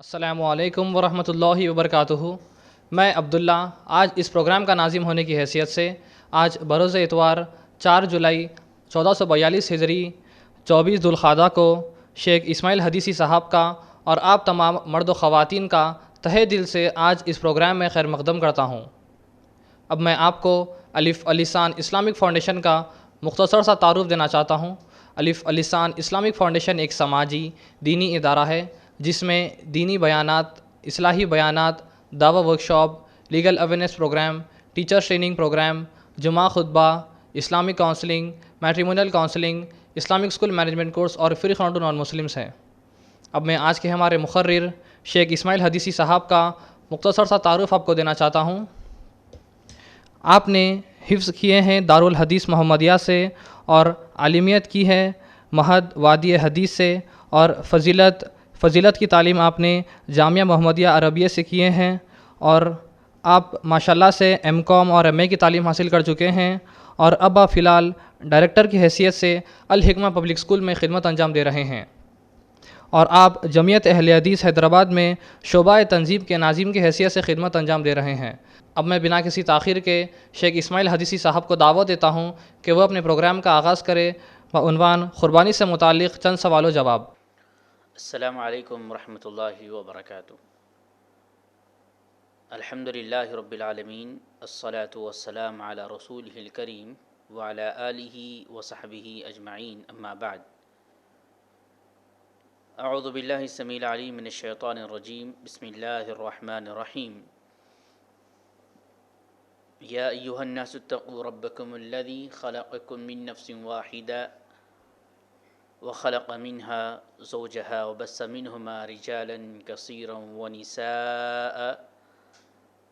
السلام علیکم ورحمۃ اللہ وبرکاتہ۔ میں عبداللہ آج اس پروگرام کا ناظم ہونے کی حیثیت سے آج بروز اتوار 4 جولائی 1442 ہجری 24 ذوالقعدہ کو شیخ اسماعیل حدیثی صاحب کا اور آپ تمام مرد و خواتین کا تہہ دل سے آج اس پروگرام میں خیر مقدم کرتا ہوں۔ اب میں آپ کو الف اللسان اسلامک فاؤنڈیشن کا مختصر سا تعارف دینا چاہتا ہوں۔ الف اللسان اسلامک فاؤنڈیشن ایک سماجی دینی ادارہ ہے جس میں دینی بیانات، اصلاحی بیانات، دعوی workshop, legal awareness programme, teacher training programme, جمعہ خطبہ، Islamic counselling, matrimonial counselling, Islamic school management course اور فری خانہ ٹو نان مسلمس ہیں۔ اب میں آج کے ہمارے مقرر شیخ اسماعیل حدیثی صاحب کا مختصر سا تعارف آپ کو دینا چاہتا ہوں۔ آپ نے حفظ کیے ہیں دارالحدیث محمدیہ سے اور عالمیت کی ہے مہد وادی حدیث سے، اور فضیلت کی تعلیم آپ نے جامعہ محمدیہ عربیہ سے کیے ہیں، اور آپ ماشاءاللہ سے ایم کام اور ایم اے کی تعلیم حاصل کر چکے ہیں، اور اب آپ فی الحال ڈائریکٹر کی حیثیت سے الحکمہ پبلک اسکول میں خدمت انجام دے رہے ہیں، اور آپ جمعیت اہل حدیث حیدرآباد میں شعبہ تنظیم کے ناظم کی حیثیت سے خدمت انجام دے رہے ہیں۔ اب میں بنا کسی تاخیر کے شیخ اسماعیل حدیثی صاحب کو دعوت دیتا ہوں کہ وہ اپنے پروگرام کا آغاز کرے بعنوان قربانی سے متعلق چند سوال و جواب۔ السلام علیکم ورحمۃ اللہ وبرکاتہ۔ الحمد للہ رب العالمین، الصلاۃ والسلام علی رسولہ الکریم وعلی آلہ وصحبہ اجمعین، اما بعد۔ اعوذ باللہ السمیع العلیم من الشیطان الرجیم، بسم اللہ الرحمن الرحیم۔ یا ایہا الناس اتقوا ربکم الذی خلقکم من نفس واحدہ وخلق منها زوجها وبث منهما رجالا كثيرا ونساء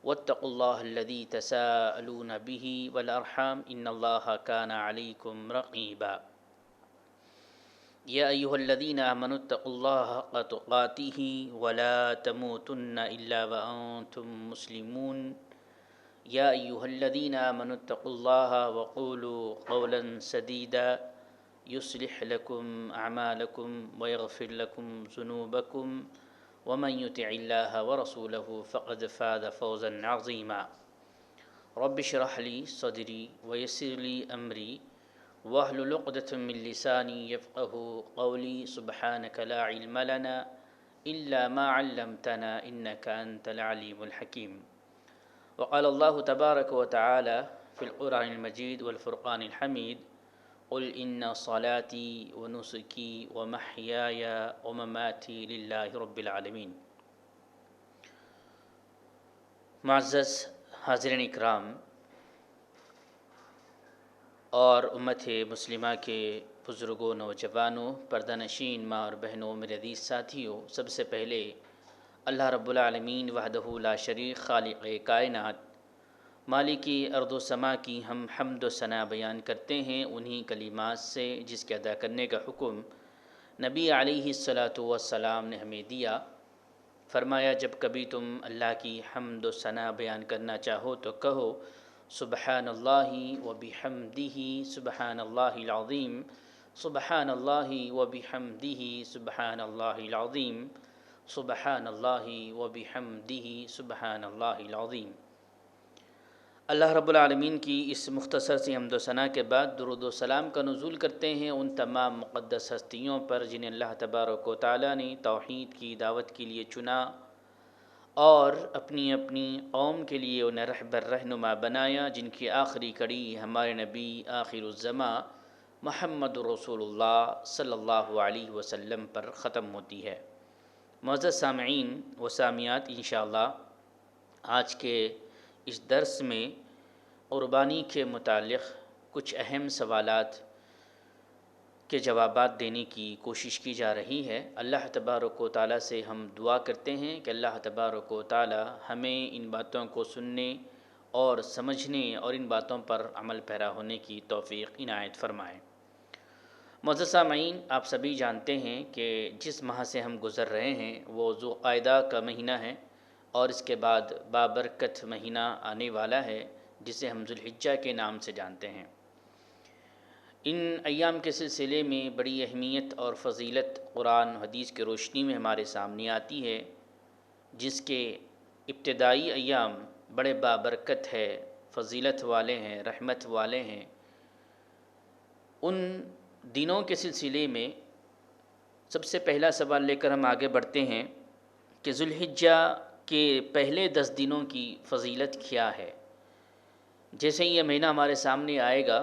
واتقوا الله الذي تساءلون به والأرحام إن الله كان عليكم رقيبا يا أيها الذين آمنوا اتقوا الله حق تقاته ولا تموتن إلا وأنتم مسلمون يا أيها الذين آمنوا اتقوا الله وقولوا قولا سديدا يصلح لكم أعمالكم ويغفر لكم ذنوبكم ومن يطع الله ورسوله فقد فاز فوزا عظيما رب اشرح لي صدري ويسر لي أمري واحلل عقدة من لساني يفقهوا قولي سبحانك لا علم لنا إلا ما علمتنا إنك أنت العليم الحكيم وقال الله تبارك وتعالى في القرآن المجيد والفرقان الحميد قل ان صلاتي ونسكي ومحياي ومماتي لله رب العالمین۔ معزز حاضرین اکرام اور امت مسلمہ کے بزرگوں، نوجوانوں، پردہ نشین ماں اور بہنوں، میرے عزیز ساتھیوں، سب سے پہلے اللہ رب العالمین وحدہ لا شریک خالق کائنات، مالکی ارض و سما کی ہم حمد و ثنا بیان کرتے ہیں انہی کلمات سے جس کے ادا کرنے کا حکم نبی علیہ الصلاۃ والسلام نے ہمیں دیا۔ فرمایا جب کبھی تم اللہ کی حمد و ثنا بیان کرنا چاہو تو کہو سبحان اللہ و بحمدہ سبحان اللہ العظیم، سبحان اللہ و بحمدہ سبحان اللہ العظیم، سبحان اللہ و بحمدہ سبحان اللہ العظیم۔ اللہ رب العالمین کی اس مختصر سی حمد و ثنا کے بعد درود و سلام کا نزول کرتے ہیں ان تمام مقدس ہستیوں پر جنہیں اللہ تبارک و تعالیٰ نے توحید کی دعوت کے لیے چنا اور اپنی اپنی قوم کے لیے انہیں رہبر رہنما بنایا، جن کی آخری کڑی ہمارے نبی آخر الزماں محمد رسول اللہ صلی اللہ علیہ وسلم پر ختم ہوتی ہے۔ معزز سامعین و سامعات، انشاءاللہ آج کے اس درس میں قربانی کے متعلق کچھ اہم سوالات کے جوابات دینے کی کوشش کی جا رہی ہے۔ اللہ تبارک و تعالیٰ سے ہم دعا کرتے ہیں کہ اللہ تبارک و تعالیٰ ہمیں ان باتوں کو سننے اور سمجھنے اور ان باتوں پر عمل پیرا ہونے کی توفیق عنایت فرمائے۔ معزز سامعین، آپ سبھی جانتے ہیں کہ جس ماہ سے ہم گزر رہے ہیں وہ ذوالقعدہ کا مہینہ ہے، اور اس کے بعد بابرکت مہینہ آنے والا ہے جسے ہم ذوالحجہ کے نام سے جانتے ہیں۔ ان ایام کے سلسلے میں بڑی اہمیت اور فضیلت قرآن و حدیث کی روشنی میں ہمارے سامنے آتی ہے۔ جس کے ابتدائی ایام بڑے بابرکت ہے، فضیلت والے ہیں، رحمت والے ہیں، ان دنوں کے سلسلے میں سب سے پہلا سوال لے کر ہم آگے بڑھتے ہیں کہ ذوالحجہ کے پہلے 10 دنوں کی فضیلت کیا ہے۔ جیسے یہ مہینہ ہمارے سامنے آئے گا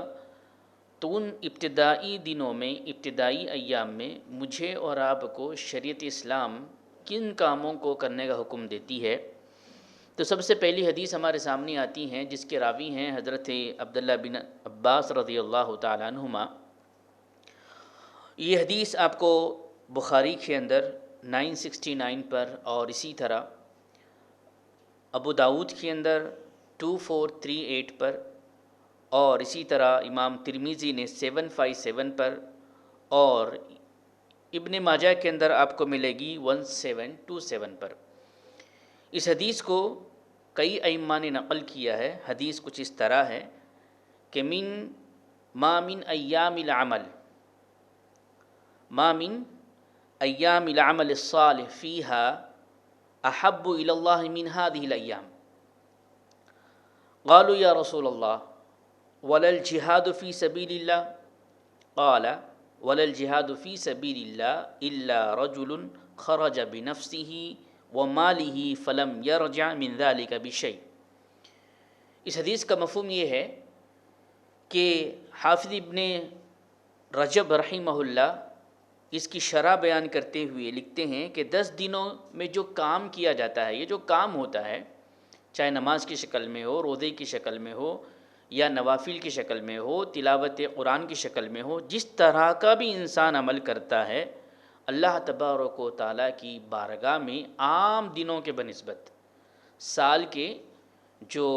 تو ان ابتدائی دنوں میں، ابتدائی ایام میں مجھے اور آپ کو شریعت اسلام کن کاموں کو کرنے کا حکم دیتی ہے۔ تو سب سے پہلی حدیث ہمارے سامنے آتی ہیں جس کے راوی ہیں حضرت عبداللہ بن عباس رضی اللہ تعالیٰ عنہما۔ یہ حدیث آپ کو بخاری کے اندر 969 پر اور اسی طرح ابو داؤد کے اندر 2438 پر اور اسی طرح امام ترمذی نے 757 پر اور ابن ماجہ کے اندر آپ کو ملے گی 1727 پر۔ اس حدیث کو کئی ائمہ نے نقل کیا ہے۔ حدیث کچھ اس طرح ہے کہ ما من ایام العمل الصالح فيها احب الى الله من هذه الايام قالوا یا رسول اللہ ولا الجهاد في سبيل الله قال ولا الجهاد في سبيل الله الا رجل خرج بنفسه وماله فلم يرجع من ذلك بشيء۔ اس حدیث کا مفہوم یہ ہے کہ حافظ ابن رجب رحمہ اللہ اس کی شرح بیان کرتے ہوئے لکھتے ہیں کہ 10 دنوں میں جو کام کیا جاتا ہے، یہ جو کام ہوتا ہے، چاہے نماز کی شکل میں ہو، روزے کی شکل میں ہو، یا نوافل کی شکل میں ہو، تلاوت قرآن کی شکل میں ہو، جس طرح کا بھی انسان عمل کرتا ہے، اللہ تبارک و تعالیٰ کی بارگاہ میں عام دنوں کے بنسبت سال کے جو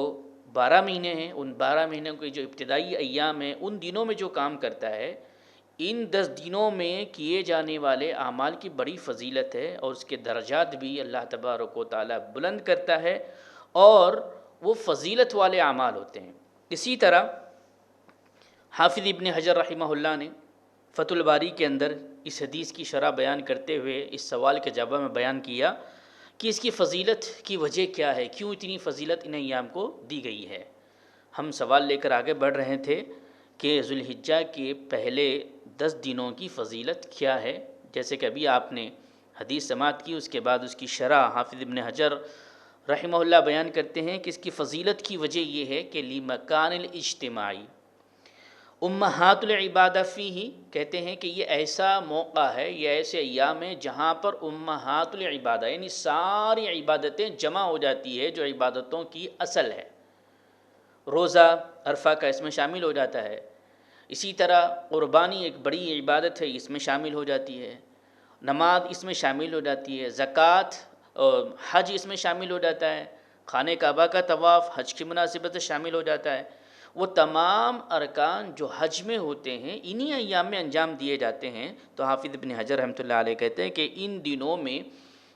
12 مہینے ہیں، ان 12 مہینوں کے جو ابتدائی ایام ہیں، ان دنوں میں جو کام کرتا ہے، ان 10 دنوں میں کیے جانے والے اعمال کی بڑی فضیلت ہے اور اس کے درجات بھی اللہ تبارک و تعالیٰ بلند کرتا ہے اور وہ فضیلت والے اعمال ہوتے ہیں۔ اسی طرح حافظ ابن حجر رحمہ اللہ نے فتح الباری کے اندر اس حدیث کی شرح بیان کرتے ہوئے اس سوال کے جواب میں بیان کیا کہ اس کی فضیلت کی وجہ کیا ہے، کیوں اتنی فضیلت ان ایام کو دی گئی ہے۔ ہم سوال لے کر آگے بڑھ رہے تھے کہ ذوالحجہ کے پہلے 10 دنوں کی فضیلت کیا ہے۔ جیسے کہ ابھی آپ نے حدیث سماعت کی، اس کے بعد اس کی شرح حافظ ابن حجر رحمہ اللہ بیان کرتے ہیں کہ اس کی فضیلت کی وجہ یہ ہے کہ لمکان الاجتماعی امہات العبادہ فیہ، کہتے ہیں کہ یہ ایسا موقع ہے، یہ ایسے ایام ہیں جہاں پر امہات العبادہ یعنی ساری عبادتیں جمع ہو جاتی ہے جو عبادتوں کی اصل ہے۔ روزہ عرفہ کا اس میں شامل ہو جاتا ہے، اسی طرح قربانی ایک بڑی عبادت ہے، اس میں شامل ہو جاتی ہے، نماز اس میں شامل ہو جاتی ہے، زکوٰۃ اور حج اس میں شامل ہو جاتا ہے، خانہ کعبہ کا طواف حج کی مناسبت سے شامل ہو جاتا ہے۔ وہ تمام ارکان جو حج میں ہوتے ہیں انہی ایام میں انجام دیے جاتے ہیں۔ تو حافظ ابن حجر رحمۃ اللہ علیہ کہتے ہیں کہ ان دنوں میں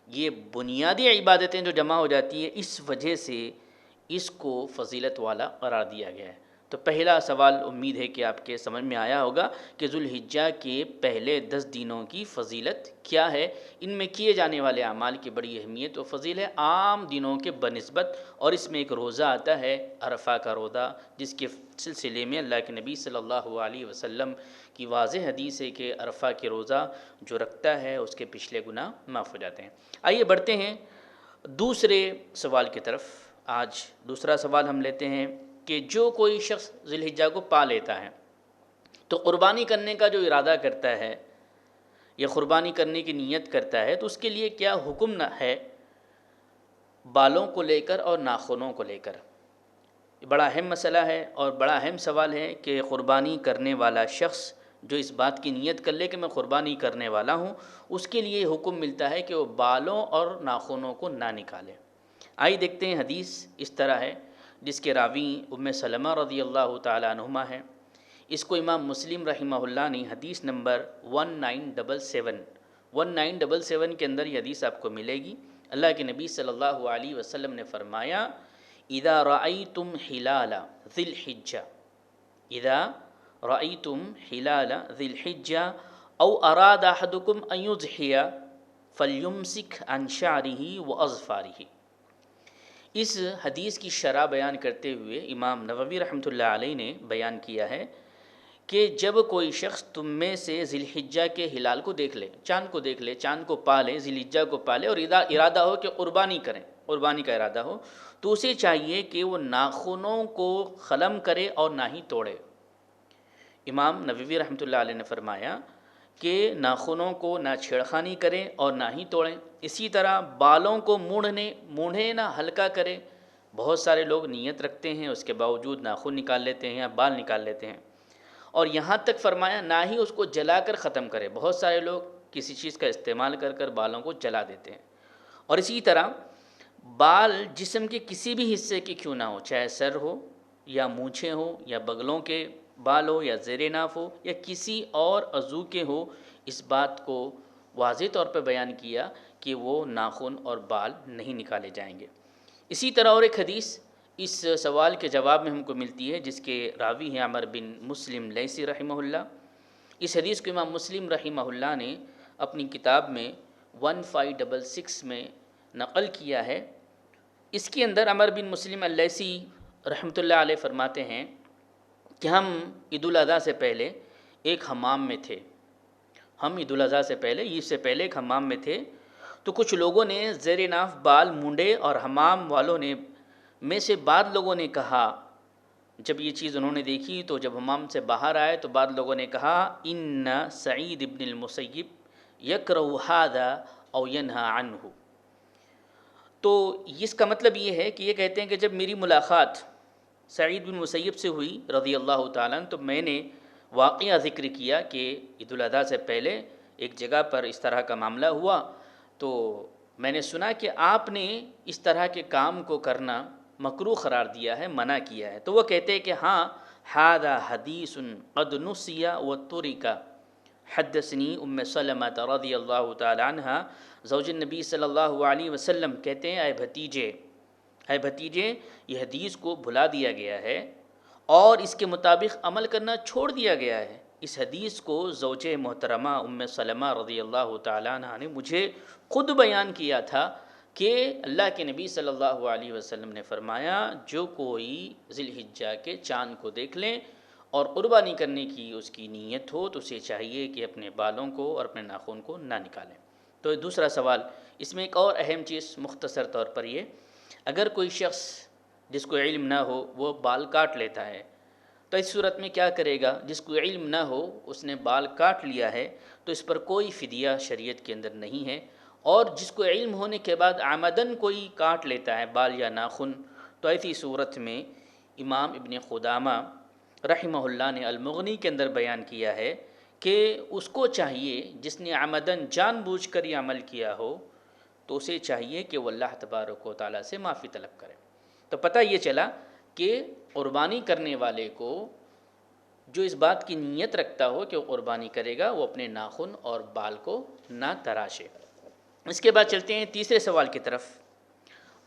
یہ بنیادی عبادتیں جو جمع ہو جاتی ہیں، اس وجہ سے اس کو فضیلت والا قرار دیا گیا ہے۔ تو پہلا سوال امید ہے کہ آپ کے سمجھ میں آیا ہوگا کہ ذوالحجہ کے پہلے 10 دنوں کی فضیلت کیا ہے۔ ان میں کیے جانے والے اعمال کی بڑی اہمیت و فضیلت ہے عام دنوں کے بنسبت، اور اس میں ایک روزہ آتا ہے عرفہ کا روزہ، جس کے سلسلے میں اللہ کے نبی صلی اللہ علیہ وسلم کی واضح حدیث ہے کہ عرفہ کے روزہ جو رکھتا ہے اس کے پچھلے گناہ معاف ہو جاتے ہیں۔ آئیے بڑھتے ہیں دوسرے سوال کی طرف۔ آج دوسرا سوال ہم لیتے ہیں کہ جو کوئی شخص ذوالحجہ کو پا لیتا ہے تو قربانی کرنے کا جو ارادہ کرتا ہے یا قربانی کرنے کی نیت کرتا ہے تو اس کے لیے کیا حکم ہے بالوں کو لے کر اور ناخنوں کو لے کر؟ بڑا اہم مسئلہ ہے اور بڑا اہم سوال ہے کہ قربانی کرنے والا شخص جو اس بات کی نیت کر لے کہ میں قربانی کرنے والا ہوں، اس کے لیے حکم ملتا ہے کہ وہ بالوں اور ناخنوں کو نہ نکالے۔ آئیے دیکھتے ہیں حدیث اس طرح ہے، جس کے راوی ام سلمہ رضی اللہ تعالیٰ عنہما ہے۔ اس کو امام مسلم رحمہ اللہ نے حدیث نمبر 1977 کے اندر یہ حدیث آپ کو ملے گی۔ اللہ کے نبی صلی اللہ علیہ وسلم نے فرمایا اذا رأیتم ہلال ذی الحجہ، اذا رأیتم ہلال ذی الحجہ او اراد احدکم ان یضحی فَلْيُمْسِكْ عَنْ شَعْرِهِ وَأَظْفَارِهِ۔ اس حدیث کی شرح بیان کرتے ہوئے امام نووی رحمۃ اللہ علیہ نے بیان کیا ہے کہ جب کوئی شخص تم میں سے ذی الحجہ کے ہلال کو دیکھ لے، چاند کو دیکھ لے، چاند کو پالے، ذی الحجہ کو پالے، اور ارادہ ہو کہ قربانی کریں، قربانی کا ارادہ ہو، تو اسے چاہیے کہ وہ ناخنوں کو خلم کرے اور نہ ہی توڑے۔ امام نووی رحمۃ اللہ علیہ نے فرمایا کہ ناخنوں کو نہ چھیڑخانی کریں اور نہ ہی توڑیں۔ اسی طرح بالوں کو مونڈھے نہ ہلکا کرے۔ بہت سارے لوگ نیت رکھتے ہیں، اس کے باوجود ناخن نکال لیتے ہیں یا بال نکال لیتے ہیں، اور یہاں تک فرمایا نہ ہی اس کو جلا کر ختم کرے۔ بہت سارے لوگ کسی چیز کا استعمال کر بالوں کو جلا دیتے ہیں۔ اور اسی طرح بال جسم کے کسی بھی حصے کے کیوں نہ ہو، چاہے سر ہو یا مونچھیں ہو یا بغلوں کے بال ہو یا زیر ناف ہو یا کسی اور عضو کے ہو، اس بات کو واضح طور پہ بیان کیا کہ وہ ناخن اور بال نہیں نکالے جائیں گے۔ اسی طرح اور ایک حدیث اس سوال کے جواب میں ہم کو ملتی ہے، جس کے راوی ہیں عمر بن مسلم لیثی رحمہ اللہ۔ اس حدیث کو امام مسلم رحمہ اللہ نے اپنی کتاب میں 1566 میں نقل کیا ہے۔ اس کے اندر عمر بن مسلم اللیثی رحمۃ اللہ علیہ فرماتے ہیں کہ ہم عید الاضحیٰ سے پہلے ایک حمام میں تھے۔ ہم عید الاضحیٰ سے پہلے، عید سے پہلے ایک حمام میں تھے، تو کچھ لوگوں نے زیر ناف بال مونڈے، اور حمام والوں نے میں سے بعض لوگوں نے کہا، جب یہ چیز انہوں نے دیکھی تو جب حمام سے باہر آئے تو بعض لوگوں نے کہا ان سعید ابن المسیب یکرہ ھذا او ینہی عنہ۔ تو اس کا مطلب یہ ہے کہ یہ کہتے ہیں کہ جب میری ملاقات سعید بن مسیب سے ہوئی رضی اللہ تعالیٰ عنہ، تو میں نے واقعہ ذکر کیا کہ عید الاضحیٰ سے پہلے ایک جگہ پر اس طرح کا معاملہ ہوا، تو میں نے سنا کہ آپ نے اس طرح کے کام کو کرنا مکروہ قرار دیا ہے، منع کیا ہے۔ تو وہ کہتے ہیں کہ ہاں، ھذا حدیث قد نسی وترک۔ حدثنی ام سلمۃ رضی اللہ تعالی عنہ زوج النبی صلی اللہ علیہ وسلم کہتے ہیں، اے بھتیجے، یہ حدیث کو بھلا دیا گیا ہے اور اس کے مطابق عمل کرنا چھوڑ دیا گیا ہے۔ اس حدیث کو زوج محترمہ ام سلمہ رضی اللہ تعالیٰ عنہ نے مجھے خود بیان کیا تھا کہ اللہ کے نبی صلی اللہ علیہ وسلم نے فرمایا، جو کوئی ذی الحجہ کے چاند کو دیکھ لیں اور قربانی کرنے کی اس کی نیت ہو، تو اسے چاہیے کہ اپنے بالوں کو اور اپنے ناخن کو نہ نکالیں۔ تو دوسرا سوال، اس میں ایک اور اہم چیز مختصر طور پر یہ، اگر کوئی شخص جس کو علم نہ ہو وہ بال کاٹ لیتا ہے، تو اس صورت میں کیا کرے گا؟ جس کو علم نہ ہو، اس نے بال کاٹ لیا ہے، تو اس پر کوئی فدیہ شریعت کے اندر نہیں ہے۔ اور جس کو علم ہونے کے بعد عمدن کوئی کاٹ لیتا ہے بال یا ناخن، تو ایسی صورت میں امام ابن قدامہ رحمہ اللہ نے المغنی کے اندر بیان کیا ہے کہ اس کو چاہیے، جس نے عمدن جان بوجھ کر یہ عمل کیا ہو، تو اسے چاہیے کہ وہ اللہ تبارک و تعالیٰ سے معافی طلب کرے۔ تو پتہ یہ چلا کہ قربانی کرنے والے کو جو اس بات کی نیت رکھتا ہو کہ وہ قربانی کرے گا، وہ اپنے ناخن اور بال کو نہ تراشے۔ اس کے بعد چلتے ہیں تیسرے سوال کی طرف،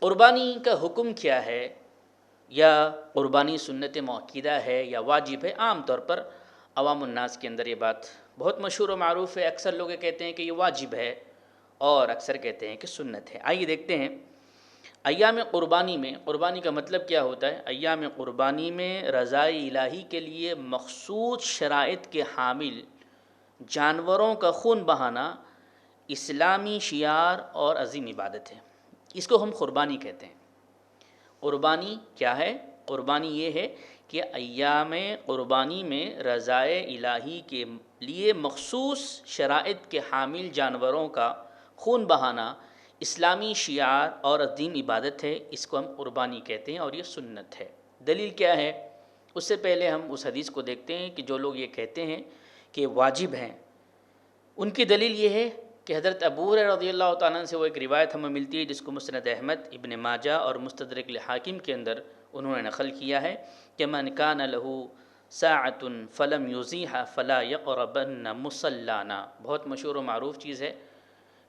قربانی کا حکم کیا ہے؟ یا قربانی سنت مؤکدہ ہے یا واجب ہے؟ عام طور پر عوام الناس کے اندر یہ بات بہت مشہور و معروف ہے، اکثر لوگ کہتے ہیں کہ یہ واجب ہے اور اکثر کہتے ہیں کہ سنت ہے۔ آئیے دیکھتے ہیں ایام قربانی میں، قربانی کا مطلب کیا ہوتا ہے؟ ایام قربانی میں رضائے الہی کے لیے مخصوص شرائط کے حامل جانوروں کا خون بہانا اسلامی شعار اور عظیم عبادت ہے۔ اس کو ہم قربانی کہتے ہیں۔ قربانی کیا ہے؟ قربانی یہ ہے کہ ایام قربانی میں رضائے الہی کے لیے مخصوص شرائط کے حامل جانوروں کا خون بہانا اسلامی شعار اور عظیم عبادت ہے۔ اس کو ہم قربانی کہتے ہیں اور یہ سنت ہے۔ دلیل کیا ہے؟ اس سے پہلے ہم اس حدیث کو دیکھتے ہیں کہ جو لوگ یہ کہتے ہیں کہ واجب ہیں، ان کی دلیل یہ ہے کہ حضرت ابو ہریرہ رضی اللہ تعالیٰ عنہ سے وہ ایک روایت ہمیں ملتی ہے، جس کو مسند احمد، ابن ماجہ اور مستدرک الحاکم کے اندر انہوں نے نقل کیا ہے کہ من کان لہ ساعۃ فلم یضیح فلا یقربن مصلانا۔ بہت مشہور و معروف چیز ہے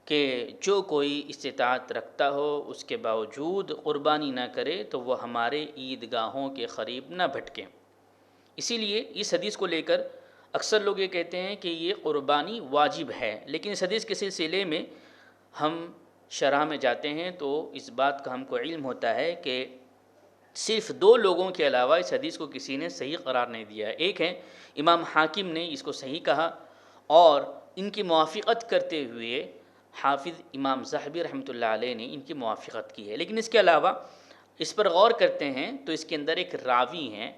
کہ جو کوئی استطاعت رکھتا ہو، اس کے باوجود قربانی نہ کرے، تو وہ ہمارے عیدگاہوں کے قریب نہ بھٹکیں۔ اسی لیے اس حدیث کو لے کر اکثر لوگ یہ کہتے ہیں کہ یہ قربانی واجب ہے، لیکن اس حدیث کے سلسلے میں ہم شرح میں جاتے ہیں تو اس بات کا ہم کو علم ہوتا ہے کہ صرف 2 لوگوں کے علاوہ اس حدیث کو کسی نے صحیح قرار نہیں دیا ہے۔ ایک ہے امام حاکم نے اس کو صحیح کہا، اور ان کی موافقت کرتے ہوئے حافظ امام ذہبی رحمۃ اللہ علیہ نے ان کی موافقت کی ہے۔ لیکن اس کے علاوہ اس پر غور کرتے ہیں تو اس کے اندر ایک راوی ہیں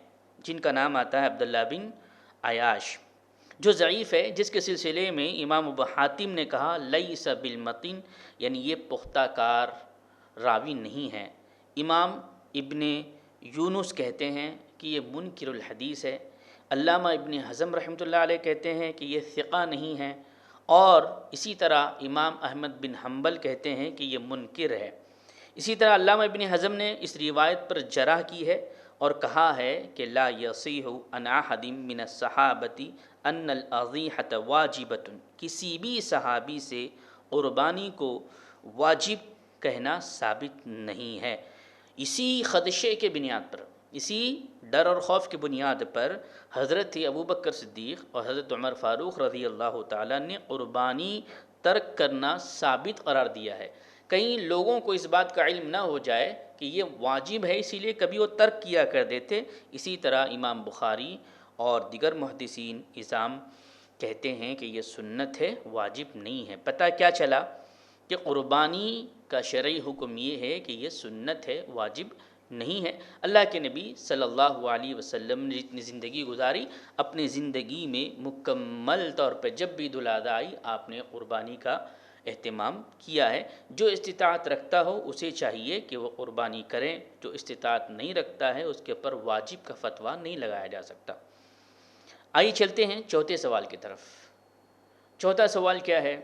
جن کا نام آتا ہے عبداللہ بن عیاش، جو ضعیف ہے، جس کے سلسلے میں امام ابو حاتم نے کہا لیس بالمتن، یعنی یہ پختہ کار راوی نہیں ہے۔ امام ابن یونس کہتے ہیں کہ یہ منکر الحدیث ہے۔ علامہ ابن حزم رحمۃ اللہ علیہ کہتے ہیں کہ یہ ثقہ نہیں ہے، اور اسی طرح امام احمد بن حنبل کہتے ہیں کہ یہ منکر ہے۔ اسی طرح علامہ ابن حزم نے اس روایت پر جرح کی ہے اور کہا ہے کہ لا یصیح عن احد من الصحابۃ ان الاضیحۃ واجبۃ، کسی بھی صحابی سے قربانی کو واجب کہنا ثابت نہیں ہے۔ اسی خدشے کے بنیاد پر، اسی ڈر اور خوف کی بنیاد پر حضرت ابو بکر صدیق اور حضرت عمر فاروق رضی اللہ تعالیٰ نے قربانی ترک کرنا ثابت قرار دیا ہے۔ کئی لوگوں کو اس بات کا علم نہ ہو جائے کہ یہ واجب ہے، اسی لیے کبھی وہ ترک کیا کر دیتے۔ اسی طرح امام بخاری اور دیگر محدثین اعظام کہتے ہیں کہ یہ سنت ہے، واجب نہیں ہے۔ پتہ کیا چلا کہ قربانی کا شرعی حکم یہ ہے کہ یہ سنت ہے، واجب نہیں ہے۔ اللہ کے نبی صلی اللہ علیہ وسلم نے جتنی زندگی گزاری، اپنی زندگی میں مکمل طور پہ جب بھی عید الاضحیٰ آئی آپ نے قربانی کا اہتمام کیا ہے۔ جو استطاعت رکھتا ہو اسے چاہیے کہ وہ قربانی کریں، جو استطاعت نہیں رکھتا ہے اس کے اوپر واجب کا فتویٰ نہیں لگایا جا سکتا۔ آئیے چلتے ہیں چوتھے سوال کی طرف۔ چوتھا سوال کیا ہے؟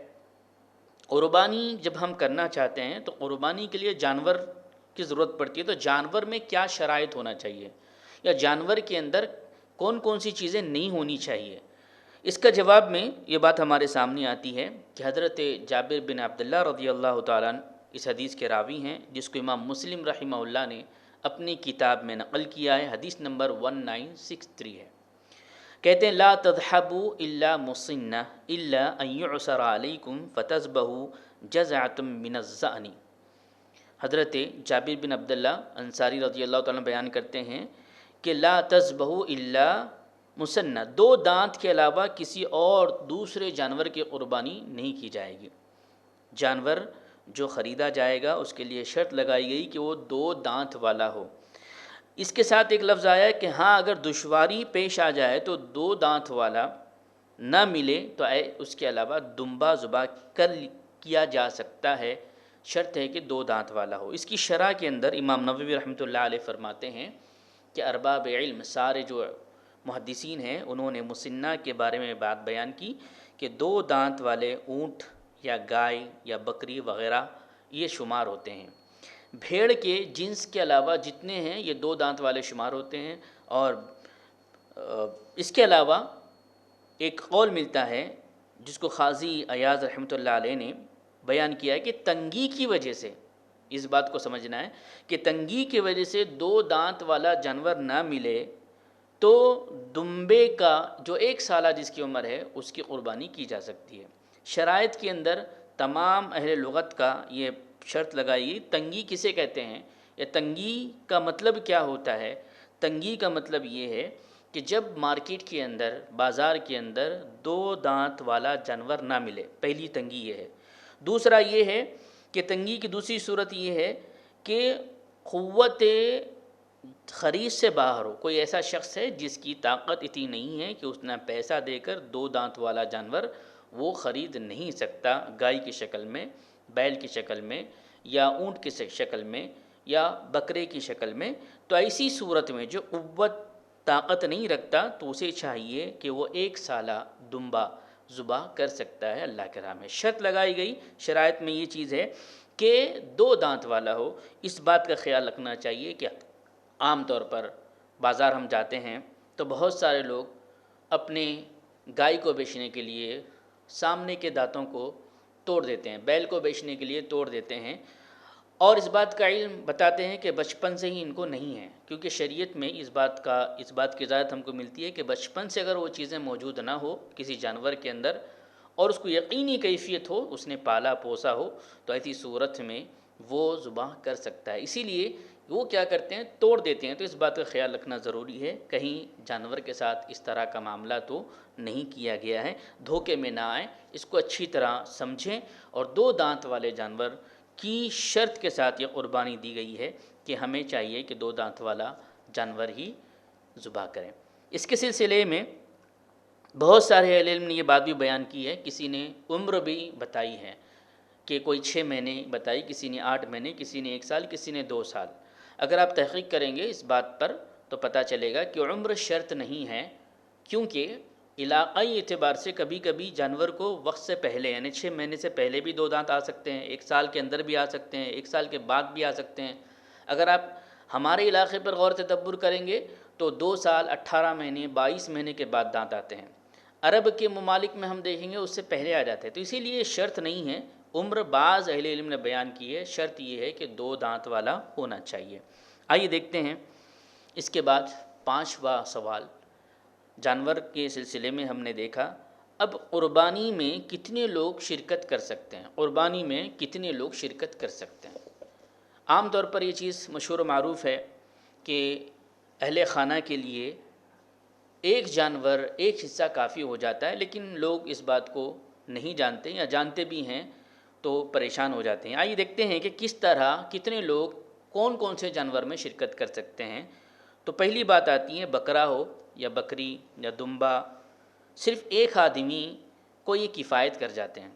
قربانی جب ہم کرنا چاہتے ہیں تو قربانی کے لیے جانور کی ضرورت پڑتی ہے، تو جانور میں کیا شرائط ہونا چاہیے، یا جانور کے اندر کون کون سی چیزیں نہیں ہونی چاہیے؟ اس کا جواب میں یہ بات ہمارے سامنے آتی ہے کہ حضرت جابر بن عبداللہ رضی اللہ تعالیٰ عنہ اس حدیث کے راوی ہیں، جس کو امام مسلم رحمہ اللہ نے اپنی کتاب میں نقل کیا ہے۔ حدیث نمبر 1963 ہے۔ کہتے ہیں لا تذهبوا الا مسنہ الا ان يعسر علیکم فتذبحوا جزعۃ من الظأن۔ حضرت جابر بن عبداللہ انصاری رضی اللہ تعالیٰ بیان کرتے ہیں کہ لا تذبحوا الا مسنہ، 2 دانت کے علاوہ کسی اور دوسرے جانور کی قربانی نہیں کی جائے گی۔ جانور جو خریدا جائے گا اس کے لیے شرط لگائی گئی کہ وہ 2 دانت والا ہو۔ اس کے ساتھ ایک لفظ آیا کہ ہاں اگر دشواری پیش آ جائے تو 2 دانت والا نہ ملے تو اس کے علاوہ دمبا ذبح کیا جا سکتا ہے، شرط ہے کہ 2 دانت والا ہو۔ اس کی شرح کے اندر امام نووی رحمۃ اللہ علیہ فرماتے ہیں کہ ارباب علم سارے جو محدثین ہیں انہوں نے مسنہ کے بارے میں بات بیان کی کہ 2 دانت والے اونٹ یا گائے یا بکری وغیرہ یہ شمار ہوتے ہیں۔ بھیڑ کے جنس کے علاوہ جتنے ہیں یہ 2 دانت والے شمار ہوتے ہیں۔ اور اس کے علاوہ ایک قول ملتا ہے جس کو قاضی ایاز رحمۃ اللہ علیہ نے بیان کیا ہے کہ تنگی کی وجہ سے، اس بات کو سمجھنا ہے کہ تنگی کی وجہ سے 2 دانت والا جانور نہ ملے تو دمبے کا جو 1 سالہ جس کی عمر ہے اس کی قربانی کی جا سکتی ہے۔ شرائط کے اندر تمام اہل لغت کا یہ شرط لگائی گئی۔ تنگی کسے کہتے ہیں یا تنگی کا مطلب کیا ہوتا ہے؟ تنگی کا مطلب یہ ہے کہ جب مارکیٹ کے اندر، بازار کے اندر 2 دانت والا جانور نہ ملے، پہلی تنگی یہ ہے۔ دوسرا یہ ہے کہ تنگی کی دوسری صورت یہ ہے کہ قوت خرید سے باہر ہو، کوئی ایسا شخص ہے جس کی طاقت اتنی نہیں ہے کہ اس نے پیسہ دے کر 2 دانت والا جانور وہ خرید نہیں سکتا، گائے کی شکل میں، بیل کی شکل میں، یا اونٹ کی شکل میں، یا بکرے کی شکل میں۔ تو ایسی صورت میں جو قوت طاقت نہیں رکھتا تو اسے چاہیے کہ وہ 1 سالہ دمبا ذبح کر سکتا ہے اللہ کے راہ میں۔ شرط لگائی گئی شرائط میں یہ چیز ہے کہ 2 دانت والا ہو۔ اس بات کا خیال رکھنا چاہیے کہ عام طور پر بازار ہم جاتے ہیں تو بہت سارے لوگ اپنے گائے کو بیچنے کے لیے سامنے کے دانتوں کو توڑ دیتے ہیں، بیل کو بیچنے کے لیے توڑ دیتے ہیں، اور اس بات کا علم بتاتے ہیں کہ بچپن سے ہی ان کو نہیں ہے، کیونکہ شریعت میں اس بات کی اجازت ہم کو ملتی ہے کہ بچپن سے اگر وہ چیزیں موجود نہ ہو کسی جانور کے اندر اور اس کو یقینی کیفیت ہو، اس نے پالا پوسا ہو، تو ایسی صورت میں وہ ذبح کر سکتا ہے۔ اسی لیے وہ کیا کرتے ہیں، توڑ دیتے ہیں۔ تو اس بات کا خیال رکھنا ضروری ہے، کہیں جانور کے ساتھ اس طرح کا معاملہ تو نہیں کیا گیا ہے، دھوکے میں نہ آئیں، اس کو اچھی طرح سمجھیں۔ اور دو دانت والے جانور کی شرط کے ساتھ یہ قربانی دی گئی ہے کہ ہمیں چاہیے کہ دو دانت والا جانور ہی ذبح کریں۔ اس کے سلسلے میں بہت سارے اہل علم نے یہ بات بھی بیان کی ہے، کسی نے عمر بھی بتائی ہے کہ کوئی 6 مہینے بتائی، کسی نے 8 مہینے، کسی نے 1 سال، کسی نے 2 سال۔ اگر آپ تحقیق کریں گے اس بات پر تو پتہ چلے گا کہ عمر شرط نہیں ہے، کیونکہ علاقائی اعتبار سے کبھی کبھی جانور کو وقت سے پہلے یعنی 6 مہینے سے پہلے بھی 2 دانت آ سکتے ہیں، 1 سال کے اندر بھی آ سکتے ہیں، 1 سال کے بعد بھی آ سکتے ہیں۔ اگر آپ ہمارے علاقے پر غور تدبر کریں گے تو 2 سال 18 مہینے 22 مہینے کے بعد دانت آتے ہیں۔ عرب کے ممالک میں ہم دیکھیں گے اس سے پہلے آ جاتے ہیں، تو اسی لیے شرط نہیں ہے عمر۔ بعض اہل علم نے بیان کی ہے، شرط یہ ہے کہ 2 دانت والا ہونا چاہیے۔ آئیے دیکھتے ہیں اس کے بعد 5واں سوال جانور کے سلسلے میں ہم نے دیکھا۔ اب قربانی میں کتنے لوگ شرکت کر سکتے ہیں، قربانی میں کتنے لوگ شرکت کر سکتے ہیں۔ عام طور پر یہ چیز مشہور و معروف ہے کہ اہل خانہ کے لیے ایک جانور ایک حصہ کافی ہو جاتا ہے، لیکن لوگ اس بات کو نہیں جانتے، یا جانتے بھی ہیں تو پریشان ہو جاتے ہیں۔ آئیے دیکھتے ہیں کہ کس طرح کتنے لوگ کون کون سے جانور میں شرکت کر سکتے ہیں۔ تو پہلی بات آتی ہے بکرا ہو یا بکری یا دمبا، صرف ایک آدمی کو یہ کفایت کر جاتے ہیں۔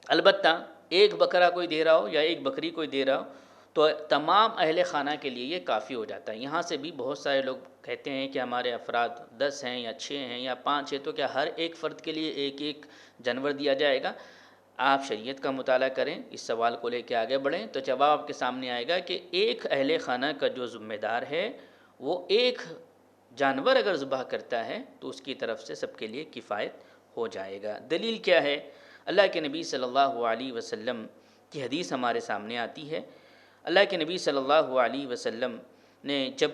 البتہ ایک بکرا کوئی دے رہا ہو یا ایک بکری کوئی دے رہا ہو تو تمام اہل خانہ کے لیے یہ کافی ہو جاتا ہے۔ یہاں سے بھی بہت سارے لوگ کہتے ہیں کہ ہمارے افراد 10 ہیں یا 6 ہیں یا 5 ہیں، تو کیا ہر ایک فرد کے لیے ایک ایک جانور دیا جائے گا؟ آپ شریعت کا مطالعہ کریں، اس سوال کو لے کے آگے بڑھیں تو جواب آپ کے سامنے آئے گا کہ ایک اہل خانہ کا جو ذمہ دار ہے وہ ایک جانور اگر ذبح کرتا ہے تو اس کی طرف سے سب کے لیے کفایت ہو جائے گا۔ دلیل کیا ہے؟ اللہ کے نبی صلی اللہ علیہ وسلم کی حدیث ہمارے سامنے آتی ہے۔ اللہ کے نبی صلی اللہ علیہ وسلم نے جب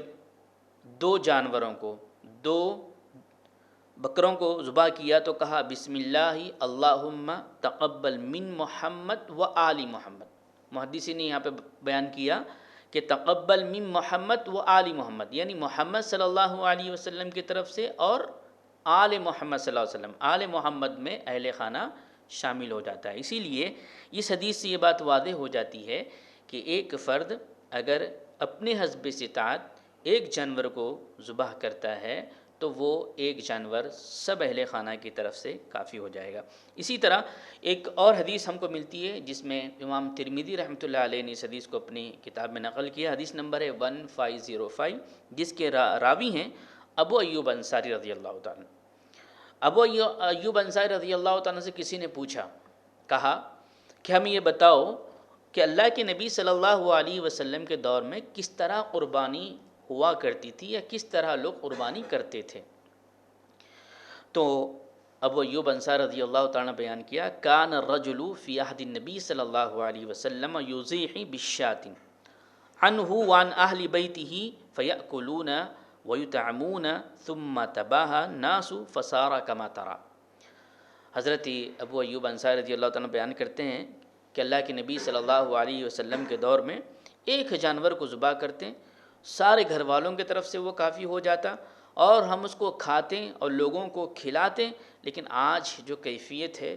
2 جانوروں کو 2 بکروں کو ذبح کیا تو کہا بسم اللہ اللہم تقبل من محمد و آل محمد۔ محدثین نے یہاں پہ بیان کیا کہ تقبل من محمد و آل محمد، یعنی محمد صلی اللہ علیہ وسلم کی طرف سے اور آل محمد صلی اللہ علیہ وسلم۔ آل محمد میں اہل خانہ شامل ہو جاتا ہے۔ اسی لیے اس حدیث سے یہ بات واضح ہو جاتی ہے کہ ایک فرد اگر اپنے حسب استطاعت ایک جانور کو ذبح کرتا ہے تو وہ ایک جانور سب اہل خانہ کی طرف سے کافی ہو جائے گا۔ اسی طرح ایک اور حدیث ہم کو ملتی ہے جس میں امام ترمذی رحمۃ اللہ علیہ نے اس حدیث کو اپنی کتاب میں نقل کیا۔ حدیث نمبر ہے 1505، جس کے راوی ہیں ابو ایوب انصاری رضی اللہ تعالیٰ۔ ابو ایوب انصاری رضی اللہ تعالیٰ سے کسی نے پوچھا، کہا کہ ہمیں یہ بتاؤ کہ اللہ کے نبی صلی اللہ علیہ وسلم کے دور میں کس طرح قربانی ہوا کرتی تھی یا کس طرح لوگ قربانی کرتے تھے؟ تو ابو ایوب انصاری رضی اللہ تعالیٰ نے بیان کیا، کان الرجل فی عہد النبی صلی اللہ علیہ وسلم یضیح بالشاۃ عنہ وعن اہل بیتہ فیأکلون ویطعمون ثم تباہى الناس فصار کما ترى۔ حضرت ابو ایوب انصاری رضی اللہ تعالیٰ بیان کرتے ہیں کہ اللہ کے نبی صلی اللہ علیہ وسلم کے دور میں ایک جانور کو ذبح کرتے، سارے گھر والوں کی طرف سے وہ کافی ہو جاتا اور ہم اس کو کھاتے اور لوگوں کو کھلاتے۔ لیکن آج جو کیفیت ہے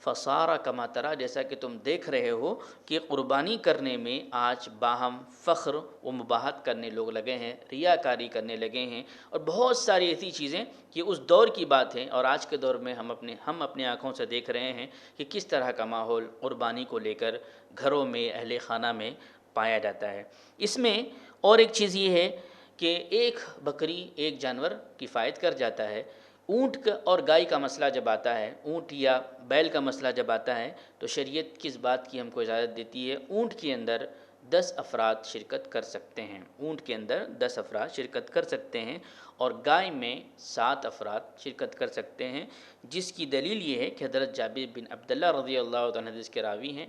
فصار کما ترى، جیسا کہ تم دیکھ رہے ہو کہ قربانی کرنے میں آج باہم فخر و مباحت کرنے لوگ لگے ہیں، ریاکاری کرنے لگے ہیں، اور بہت ساری ایسی چیزیں کہ اس دور کی بات ہے اور آج کے دور میں ہم اپنے آنکھوں سے دیکھ رہے ہیں کہ کس طرح کا ماحول قربانی کو لے کر گھروں میں اہل خانہ میں پایا جاتا ہے۔ اس میں اور ایک چیز یہ ہے کہ ایک بکری ایک جانور کفایت کر جاتا ہے۔ اونٹ کا اور گائے کا مسئلہ جب آتا ہے، اونٹ یا بیل کا مسئلہ جب آتا ہے تو شریعت کس بات کی ہم کو اجازت دیتی ہے؟ اونٹ کے اندر 10 افراد شرکت کر سکتے ہیں، اونٹ کے اندر 10 افراد شرکت کر سکتے ہیں، اور گائے میں 7 افراد شرکت کر سکتے ہیں، جس کی دلیل یہ ہے کہ حضرت جابر بن عبداللہ رضی اللہ عنہ حدیث کے راوی ہیں۔